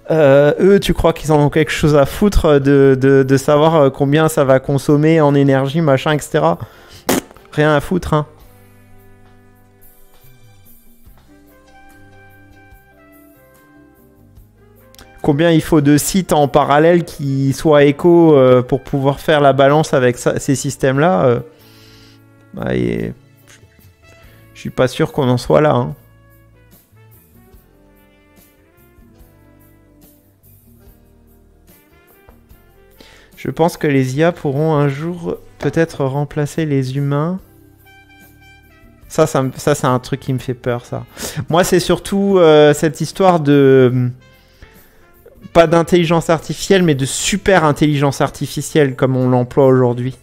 Eux, tu crois qu'ils en ont quelque chose à foutre de savoir combien ça va consommer en énergie, machin, etc. Rien à foutre, hein. Combien il faut de sites en parallèle qui soient éco pour pouvoir faire la balance avec ces systèmes-là je suis pas sûr qu'on en soit là, hein. Je pense que les IA pourront un jour peut-être remplacer les humains. Ça c'est un truc qui me fait peur, ça. Moi, c'est surtout cette histoire de... Pas d'intelligence artificielle, mais de super intelligence artificielle, comme on l'emploie aujourd'hui.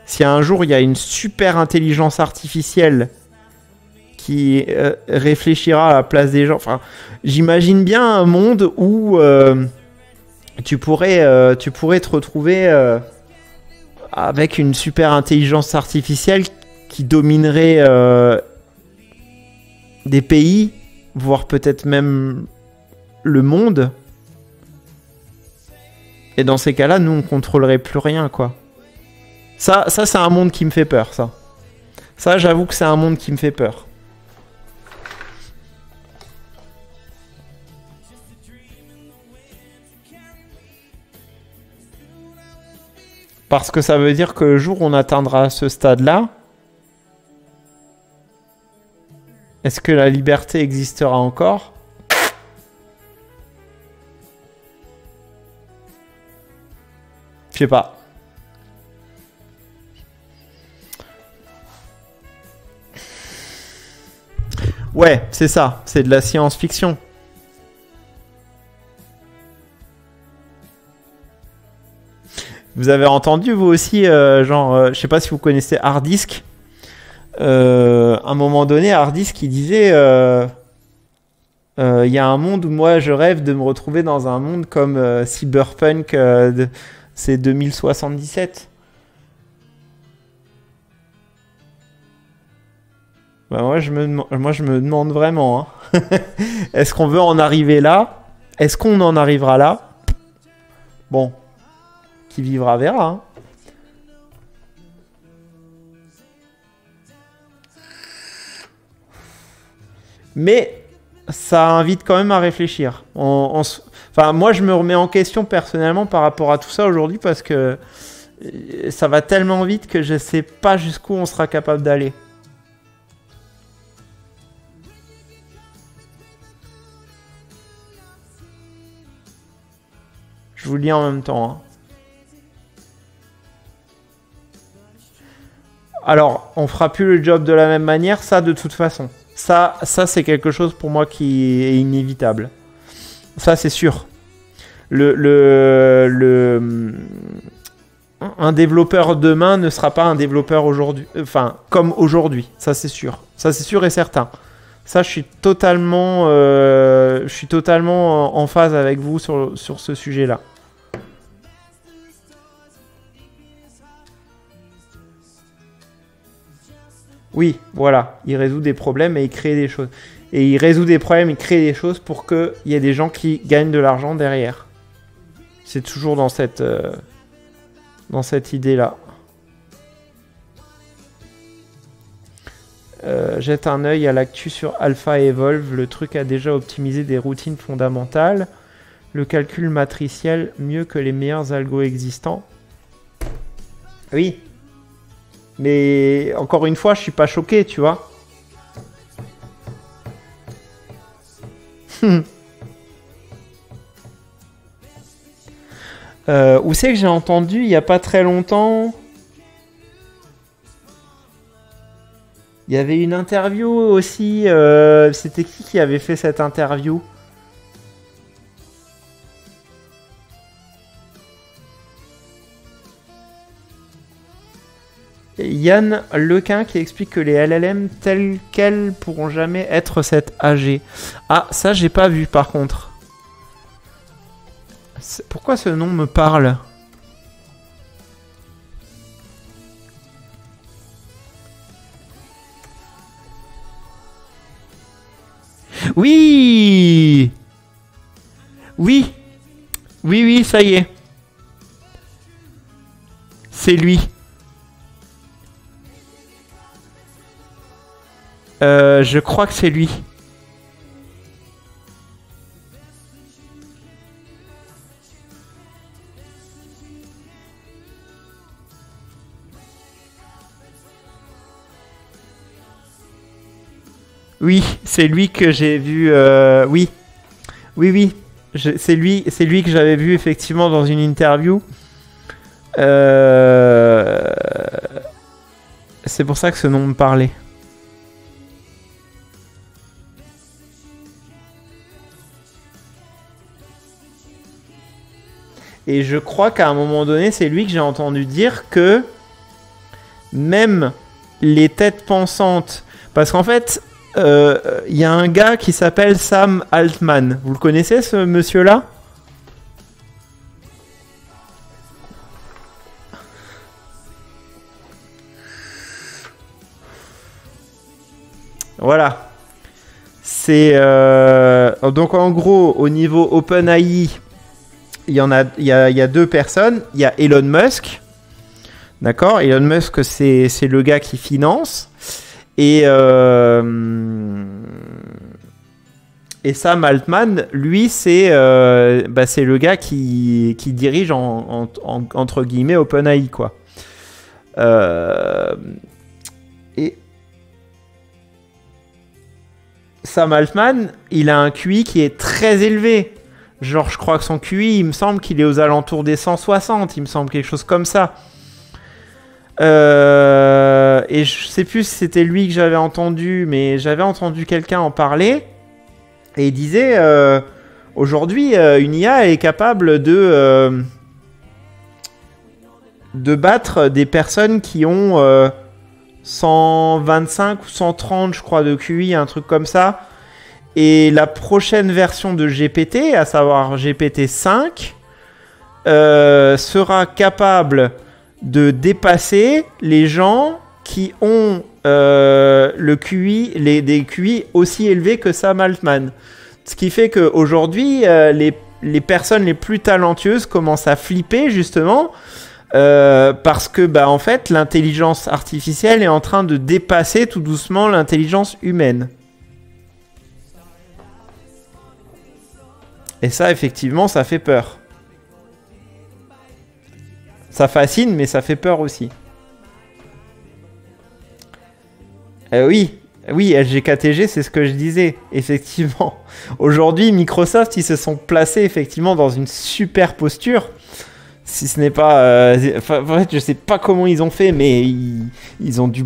Si un jour, il y a une super intelligence artificielle qui réfléchira à la place des gens... Enfin, j'imagine bien un monde où... tu pourrais te retrouver avec une super intelligence artificielle qui dominerait des pays, voire peut-être même le monde. Et dans ces cas-là, nous, on contrôlerait plus rien, quoi. Ça c'est un monde qui me fait peur, ça. Ça, j'avoue que c'est un monde qui me fait peur. Parce que ça veut dire que le jour où on atteindra ce stade-là, est-ce que la liberté existera encore ? Je sais pas. Ouais, c'est ça. C'est de la science-fiction. Vous avez entendu, vous aussi, je sais pas si vous connaissez Hardisk. À un moment donné, Hardisk, il disait il y a un monde où moi, je rêve de me retrouver dans un monde comme Cyberpunk, c'est 2077. Bah, moi, je me demande vraiment. Hein. Est-ce qu'on veut en arriver là ? Est-ce qu'on en arrivera là ? Bon. Qui vivra verra. Hein. Mais ça invite quand même à réfléchir. Enfin, moi, je me remets en question personnellement par rapport à tout ça aujourd'hui parce que ça va tellement vite que je sais pas jusqu'où on sera capable d'aller. Je vous le dis en même temps. Hein. Alors, on fera plus le job de la même manière, ça de toute façon. Ça c'est quelque chose pour moi qui est inévitable. Ça, c'est sûr. Un développeur demain ne sera pas un développeur aujourd'hui, enfin comme aujourd'hui, ça c'est sûr et certain. Ça je suis totalement en phase avec vous sur ce sujet-là. Oui, voilà, il résout des problèmes et il crée des choses. Et il résout des problèmes, il crée des choses pour qu'il y ait des gens qui gagnent de l'argent derrière. C'est toujours dans cette idée-là. Jette un œil à l'actu sur Alpha Evolve. Le truc a déjà optimisé des routines fondamentales. Le calcul matriciel mieux que les meilleurs algos existants. Oui. Mais encore une fois, je suis pas choqué, tu vois. Où c'est que j'ai entendu il y a pas très longtemps? Il y avait une interview aussi. C'était qui avait fait cette interview? Yann Lequin qui explique que les LLM telles quelles pourront jamais être cette AG. Ah, ça j'ai pas vu par contre. Pourquoi ce nom me parle? Oui! Oui! Oui, oui, ça y est. C'est lui. Je crois que c'est lui. Oui, c'est lui que j'ai vu. Oui, oui, oui. C'est lui que j'avais vu effectivement dans une interview. C'est pour ça que ce nom me parlait. Et je crois qu'à un moment donné, c'est lui que j'ai entendu dire que même les têtes pensantes... Parce qu'en fait, il y a un gars qui s'appelle Sam Altman. Vous le connaissez, ce monsieur-là? Voilà. C'est... donc en gros, au niveau OpenAI... Il y a deux personnes. Il y a Elon Musk. D'accord? Elon Musk, c'est le gars qui finance. Et Sam Altman, lui, c'est le gars qui dirige entre guillemets OpenAI, quoi. Et Sam Altman, il a un QI qui est très élevé. Genre, je crois que son QI, il me semble qu'il est aux alentours des 160. Il me semble quelque chose comme ça. Et je sais plus si c'était lui que j'avais entendu, mais j'avais entendu quelqu'un en parler. Et il disait, aujourd'hui, une IA est capable de battre des personnes qui ont 125 ou 130, je crois, de QI, un truc comme ça. Et la prochaine version de GPT, à savoir GPT-5, sera capable de dépasser les gens qui ont le QI, des QI aussi élevés que Sam Altman. Ce qui fait qu'aujourd'hui, les personnes les plus talentueuses commencent à flipper justement parce que en fait, l'intelligence artificielle est en train de dépasser tout doucement l'intelligence humaine. Et ça, effectivement, ça fait peur. Ça fascine, mais ça fait peur aussi. Oui, LGKTG, c'est ce que je disais, effectivement. Aujourd'hui, Microsoft, ils se sont placés, effectivement, dans une super posture. Si ce n'est pas... en fait, je sais pas comment ils ont fait, mais ils ont dû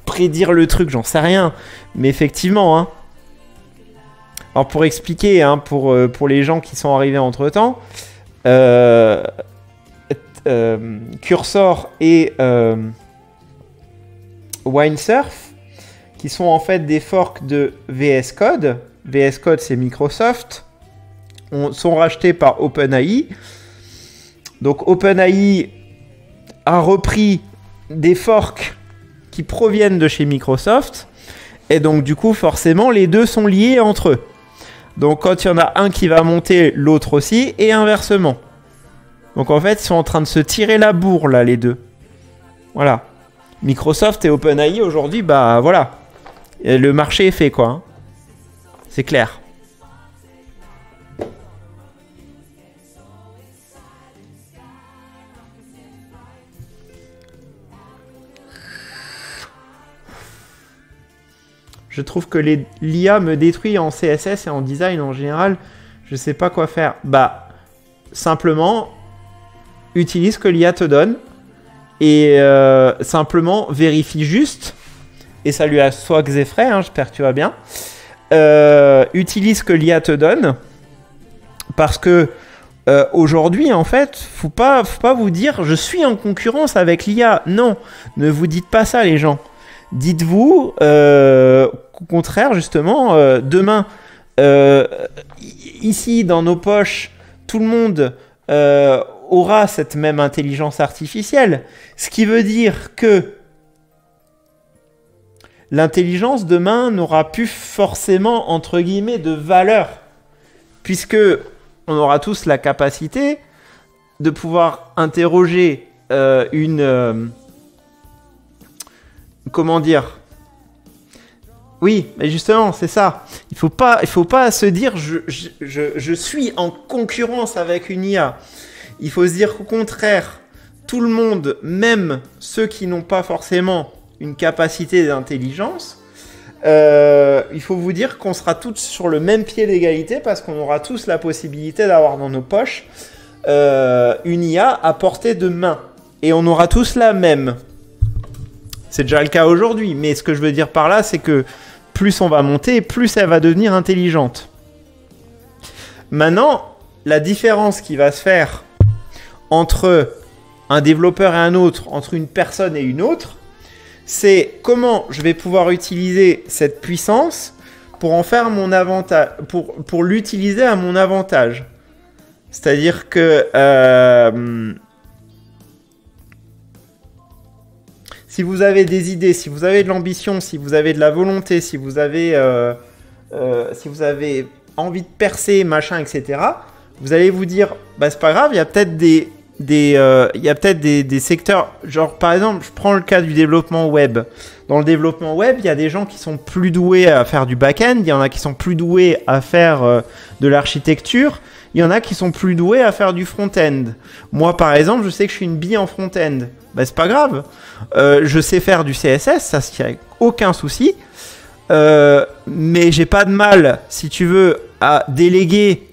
prédire le truc, j'en sais rien. Mais effectivement, hein. Alors pour expliquer, hein, pour les gens qui sont arrivés entre-temps, euh, Cursor et Windsurf, qui sont en fait des forks de VS Code. VS Code, c'est Microsoft. Sont rachetés par OpenAI. Donc OpenAI a repris des forks qui proviennent de chez Microsoft. Et donc du coup, forcément, les deux sont liés entre eux. Donc quand il y en a un qui va monter, l'autre aussi, et inversement. Donc en fait, ils sont en train de se tirer la bourre, là, les deux. Voilà. Microsoft et OpenAI, aujourd'hui, bah voilà. Et le marché est fait, quoi. Hein. C'est clair. Je trouve que l'IA me détruit en CSS et en design en général. Je sais pas quoi faire. Bah, simplement, utilise ce que l'IA te donne. Et simplement, vérifie juste. Et salut à toi Xefray, hein, j'espère que tu vas bien. Utilise ce que l'IA te donne. Parce que aujourd'hui, en fait, faut pas vous dire je suis en concurrence avec l'IA. Non, ne vous dites pas ça, les gens. Dites-vous, au contraire, justement, demain, ici, dans nos poches, tout le monde aura cette même intelligence artificielle. Ce qui veut dire que l'intelligence, demain, n'aura plus forcément, entre guillemets, de valeur. Puisque on aura tous la capacité de pouvoir interroger comment dire? Oui, mais justement, c'est ça. Il faut pas se dire je suis en concurrence avec une IA. Il faut se dire qu'au contraire, tout le monde, même ceux qui n'ont pas forcément une capacité d'intelligence, il faut vous dire qu'on sera tous sur le même pied d'égalité parce qu'on aura tous la possibilité d'avoir dans nos poches une IA à portée de main. Et on aura tous la même. C'est déjà le cas aujourd'hui, mais ce que je veux dire par là, c'est que plus on va monter, plus elle va devenir intelligente. Maintenant, la différence qui va se faire entre un développeur et un autre, entre une personne et une autre, c'est comment je vais pouvoir utiliser cette puissance pour en faire mon avantage, pour l'utiliser à mon avantage. C'est-à-dire que si vous avez des idées, si vous avez de l'ambition, si vous avez de la volonté, si vous avez envie de percer, machin, etc., vous allez vous dire, bah c'est pas grave, il y a peut-être des secteurs, genre par exemple, je prends le cas du développement web. Dans le développement web, il y a des gens qui sont plus doués à faire du back-end, il y en a qui sont plus doués à faire de l'architecture, il y en a qui sont plus doués à faire du front-end. Moi, par exemple, je sais que je suis une bille en front-end. Bah, c'est pas grave. Je sais faire du CSS, ça, il n'y a aucun souci. Mais j'ai pas de mal, si tu veux, à déléguer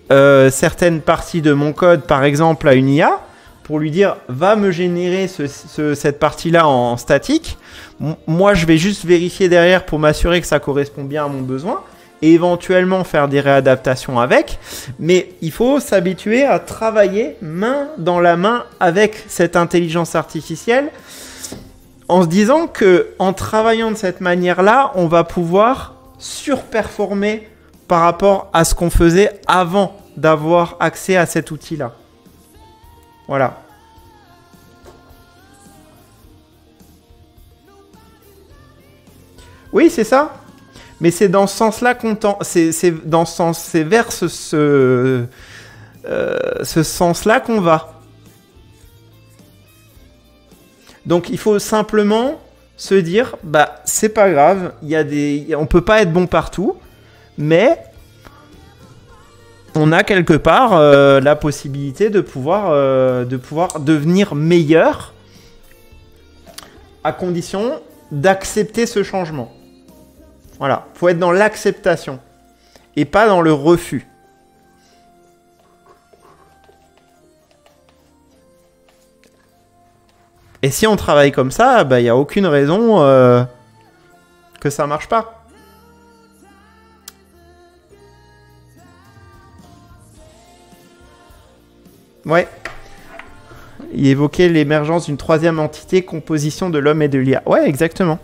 certaines parties de mon code, par exemple, à une IA, pour lui dire, va me générer cette partie-là en statique. Moi, je vais juste vérifier derrière pour m'assurer que ça correspond bien à mon besoin. Et éventuellement faire des réadaptations avec, mais il faut s'habituer à travailler main dans la main avec cette intelligence artificielle en se disant que en travaillant de cette manière-là, on va pouvoir surperformer par rapport à ce qu'on faisait avant d'avoir accès à cet outil-là. Voilà. Oui, c'est ça. Mais c'est dans ce sens-là qu'on c'est vers ce sens-là qu'on va. Donc il faut simplement se dire, bah c'est pas grave, on peut pas être bon partout, mais on a quelque part la possibilité de pouvoir devenir meilleur à condition d'accepter ce changement. Voilà, faut être dans l'acceptation et pas dans le refus. Et si on travaille comme ça, bah, y a aucune raison que ça marche pas. Ouais. Il évoquait l'émergence d'une troisième entité, composition de l'homme et de l'IA. Ouais, exactement.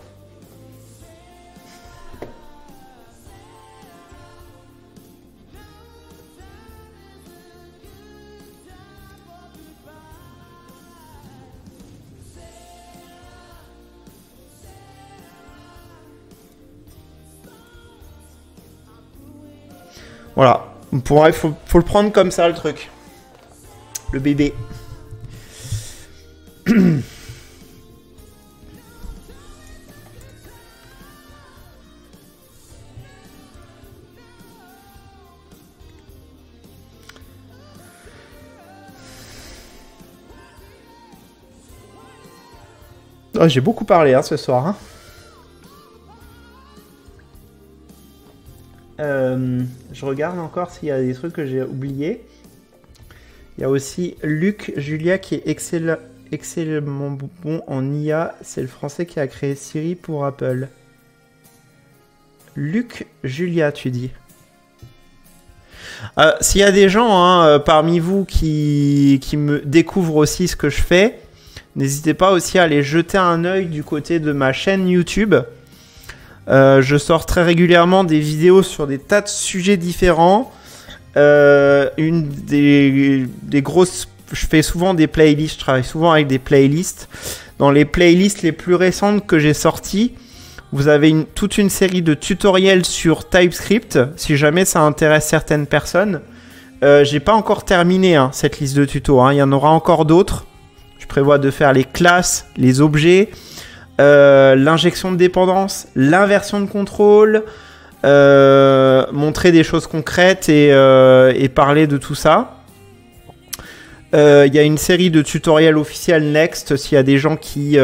Voilà. Pour moi, faut le prendre comme ça, le truc. Le bébé. Oh, j'ai beaucoup parlé ce soir. Hein. Je regarde encore s'il y a des trucs que j'ai oubliés. Il y a aussi Luc Julia qui est excellemment bon en IA. C'est le français qui a créé Siri pour Apple. Luc Julia, tu dis. S'il y a des gens parmi vous qui me découvrent aussi ce que je fais, n'hésitez pas aussi à aller jeter un œil du côté de ma chaîne YouTube. Je sors très régulièrement des vidéos sur des tas de sujets différents. Une des grosses... Je fais souvent des playlists, je travaille souvent avec des playlists. Dans les playlists les plus récentes que j'ai sorties, vous avez toute une série de tutoriels sur TypeScript, si jamais ça intéresse certaines personnes. J'ai pas encore terminé cette liste de tutos, il y en aura encore d'autres. Je prévois de faire les classes, les objets, l'injection de dépendance, l'inversion de contrôle, montrer des choses concrètes et parler de tout ça. Il y a une série de tutoriels officiels Next s'il y a des gens qui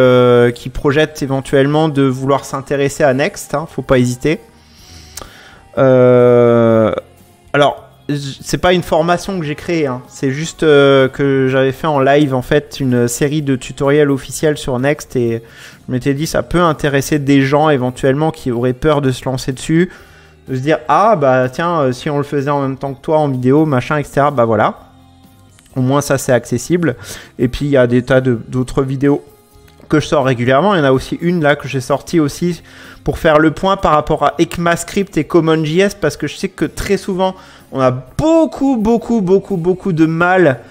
projettent éventuellement de vouloir s'intéresser à Next, faut pas hésiter. Alors, c'est pas une formation que j'ai créée, c'est juste que j'avais fait en live en fait une série de tutoriels officiels sur Next et je m'étais dit ça peut intéresser des gens éventuellement qui auraient peur de se lancer dessus, de se dire ah bah tiens si on le faisait en même temps que toi en vidéo machin etc. Bah voilà. Au moins ça c'est accessible. Et puis il y a des tas d'autres vidéos que je sors régulièrement. Il y en a aussi une là que j'ai sortie aussi pour faire le point par rapport à ECMAScript et CommonJS parce que je sais que très souvent on a beaucoup de mal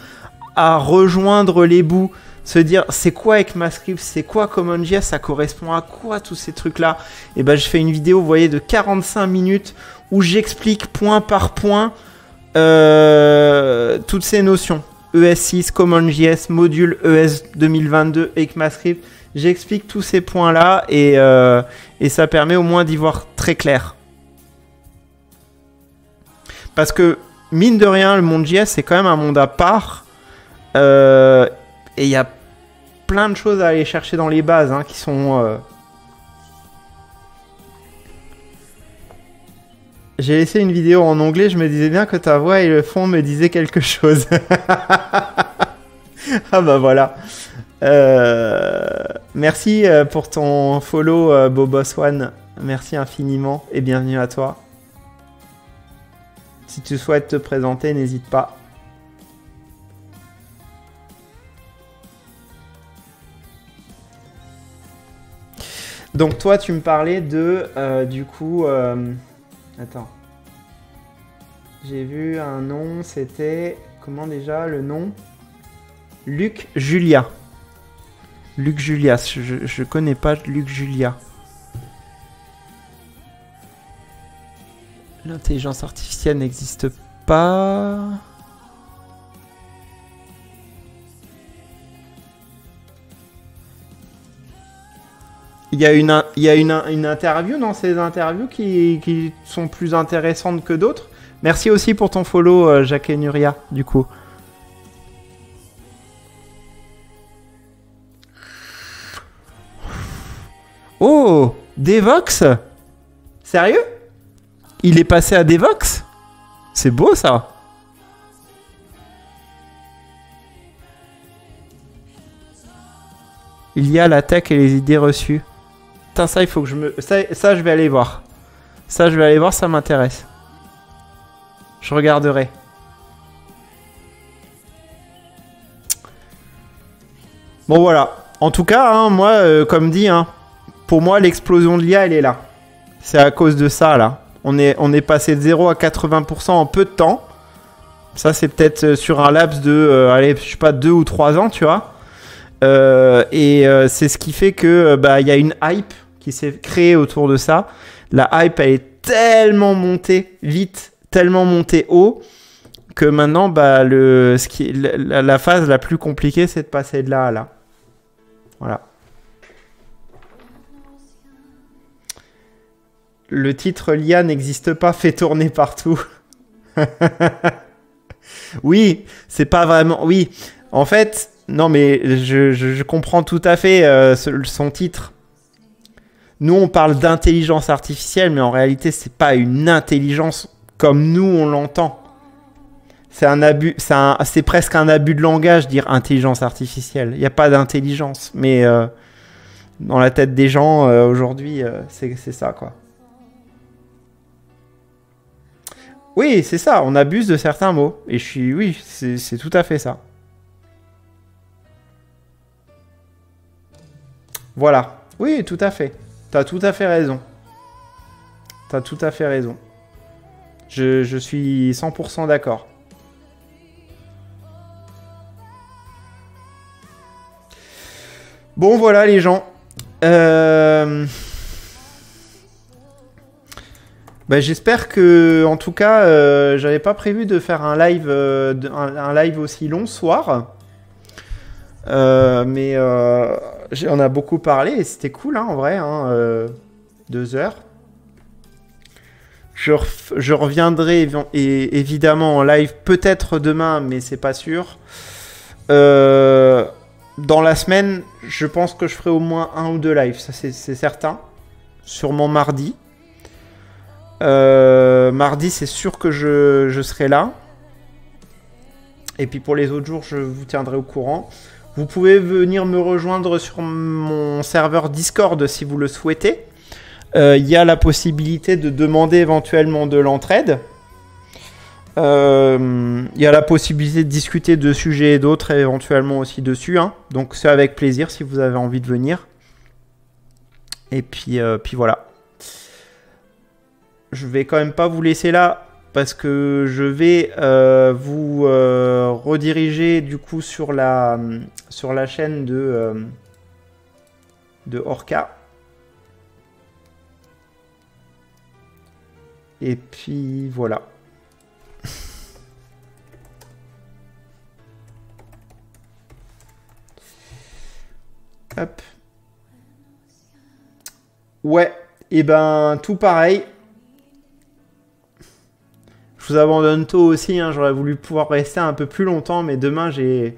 à rejoindre les bouts. Se dire c'est quoi ECMAScript, c'est quoi CommonJS, ça correspond à quoi tous ces trucs là. Et ben je fais une vidéo vous voyez de 45 minutes où j'explique point par point toutes ces notions. ES6, CommonJS, module ES 2022, ECMAScript. J'explique tous ces points-là et ça permet au moins d'y voir très clair. Parce que, mine de rien, le monde JS, c'est quand même un monde à part. Et il y a plein de choses à aller chercher dans les bases qui sont... J'ai laissé une vidéo en anglais, je me disais bien que ta voix et le fond me disaient quelque chose. Ah bah voilà. Merci pour ton follow, Bobos One. Merci infiniment et bienvenue à toi. Si tu souhaites te présenter, n'hésite pas. Donc toi, tu me parlais de, du coup... Attends. J'ai vu un nom, c'était... Comment déjà le nom? Luc Julia. Luc Julia, je connais pas Luc Julia. L'intelligence artificielle n'existe pas... Il y a une interview dans ces interviews qui sont plus intéressantes que d'autres. Merci aussi pour ton follow, Jacques et Nuria, du coup. Oh, Devox? Sérieux? Il est passé à Devox? C'est beau, ça. Il y a la tech et les idées reçues. Putain, ça, il faut que je me... Ça, je vais aller voir. Ça, je vais aller voir, ça m'intéresse. Je regarderai. Bon voilà. En tout cas, hein, moi, comme dit, hein, pour moi, l'explosion de l'IA, elle est là. C'est à cause de ça, là. On est passé de 0 à 80% en peu de temps. Ça, c'est peut-être sur un laps de, allez, je sais pas, 2 ou 3 ans, tu vois. C'est ce qui fait que y a une hype qui s'est créée autour de ça. La hype, elle est tellement montée vite, tellement montée haut, que maintenant, la phase la plus compliquée, c'est de passer de là à là. Voilà. Le titre l'IA n'existe pas, fait tourner partout. Oui, c'est pas vraiment. Oui, en fait, non, mais je comprends tout à fait son titre. Nous, on parle d'intelligence artificielle, mais en réalité, c'est pas une intelligence comme nous on l'entend. C'est un abus, c'est presque un abus de langage dire intelligence artificielle. Il n'y a pas d'intelligence, mais dans la tête des gens aujourd'hui, c'est ça quoi. Oui, c'est ça. On abuse de certains mots, et oui, c'est tout à fait ça. Voilà. Oui, tout à fait. T'as tout à fait raison. T'as tout à fait raison. Je suis 100% d'accord. Bon, voilà les gens. J'espère que, en tout cas, j'avais pas prévu de faire un live, un live aussi long ce soir. On a beaucoup parlé et c'était cool, hein, en vrai. 2 heures. Je reviendrai évidemment en live peut-être demain, mais c'est pas sûr. Dans la semaine, je pense que je ferai au moins 1 ou 2 lives, ça c'est certain. Sûrement mardi. Mardi, c'est sûr que je serai là. Et puis pour les autres jours, je vous tiendrai au courant. Vous pouvez venir me rejoindre sur mon serveur Discord si vous le souhaitez. Il y a la possibilité de demander éventuellement de l'entraide. Il y a la possibilité de discuter de sujets et d'autres éventuellement aussi dessus. Hein. Donc c'est avec plaisir si vous avez envie de venir. Et puis voilà. Je vais quand même pas vous laisser là parce que je vais vous rediriger du coup sur la chaîne de Orca. Et puis voilà. Hop. Ouais, et ben tout pareil. Je vous abandonne tôt aussi, hein. J'aurais voulu pouvoir rester un peu plus longtemps, mais demain j'ai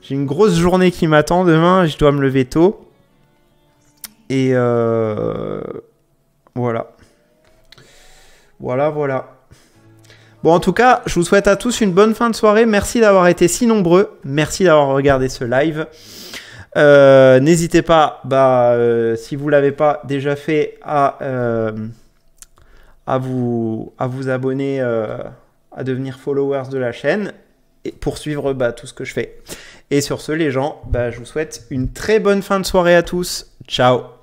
une grosse journée qui m'attend. Demain, je dois me lever tôt. Et voilà. Voilà. Bon, en tout cas, je vous souhaite à tous une bonne fin de soirée. Merci d'avoir été si nombreux. Merci d'avoir regardé ce live. N'hésitez pas, si vous ne l'avez pas déjà fait, à vous abonner, à devenir followers de la chaîne et pour suivre tout ce que je fais. Et sur ce, les gens, je vous souhaite une très bonne fin de soirée à tous. Ciao!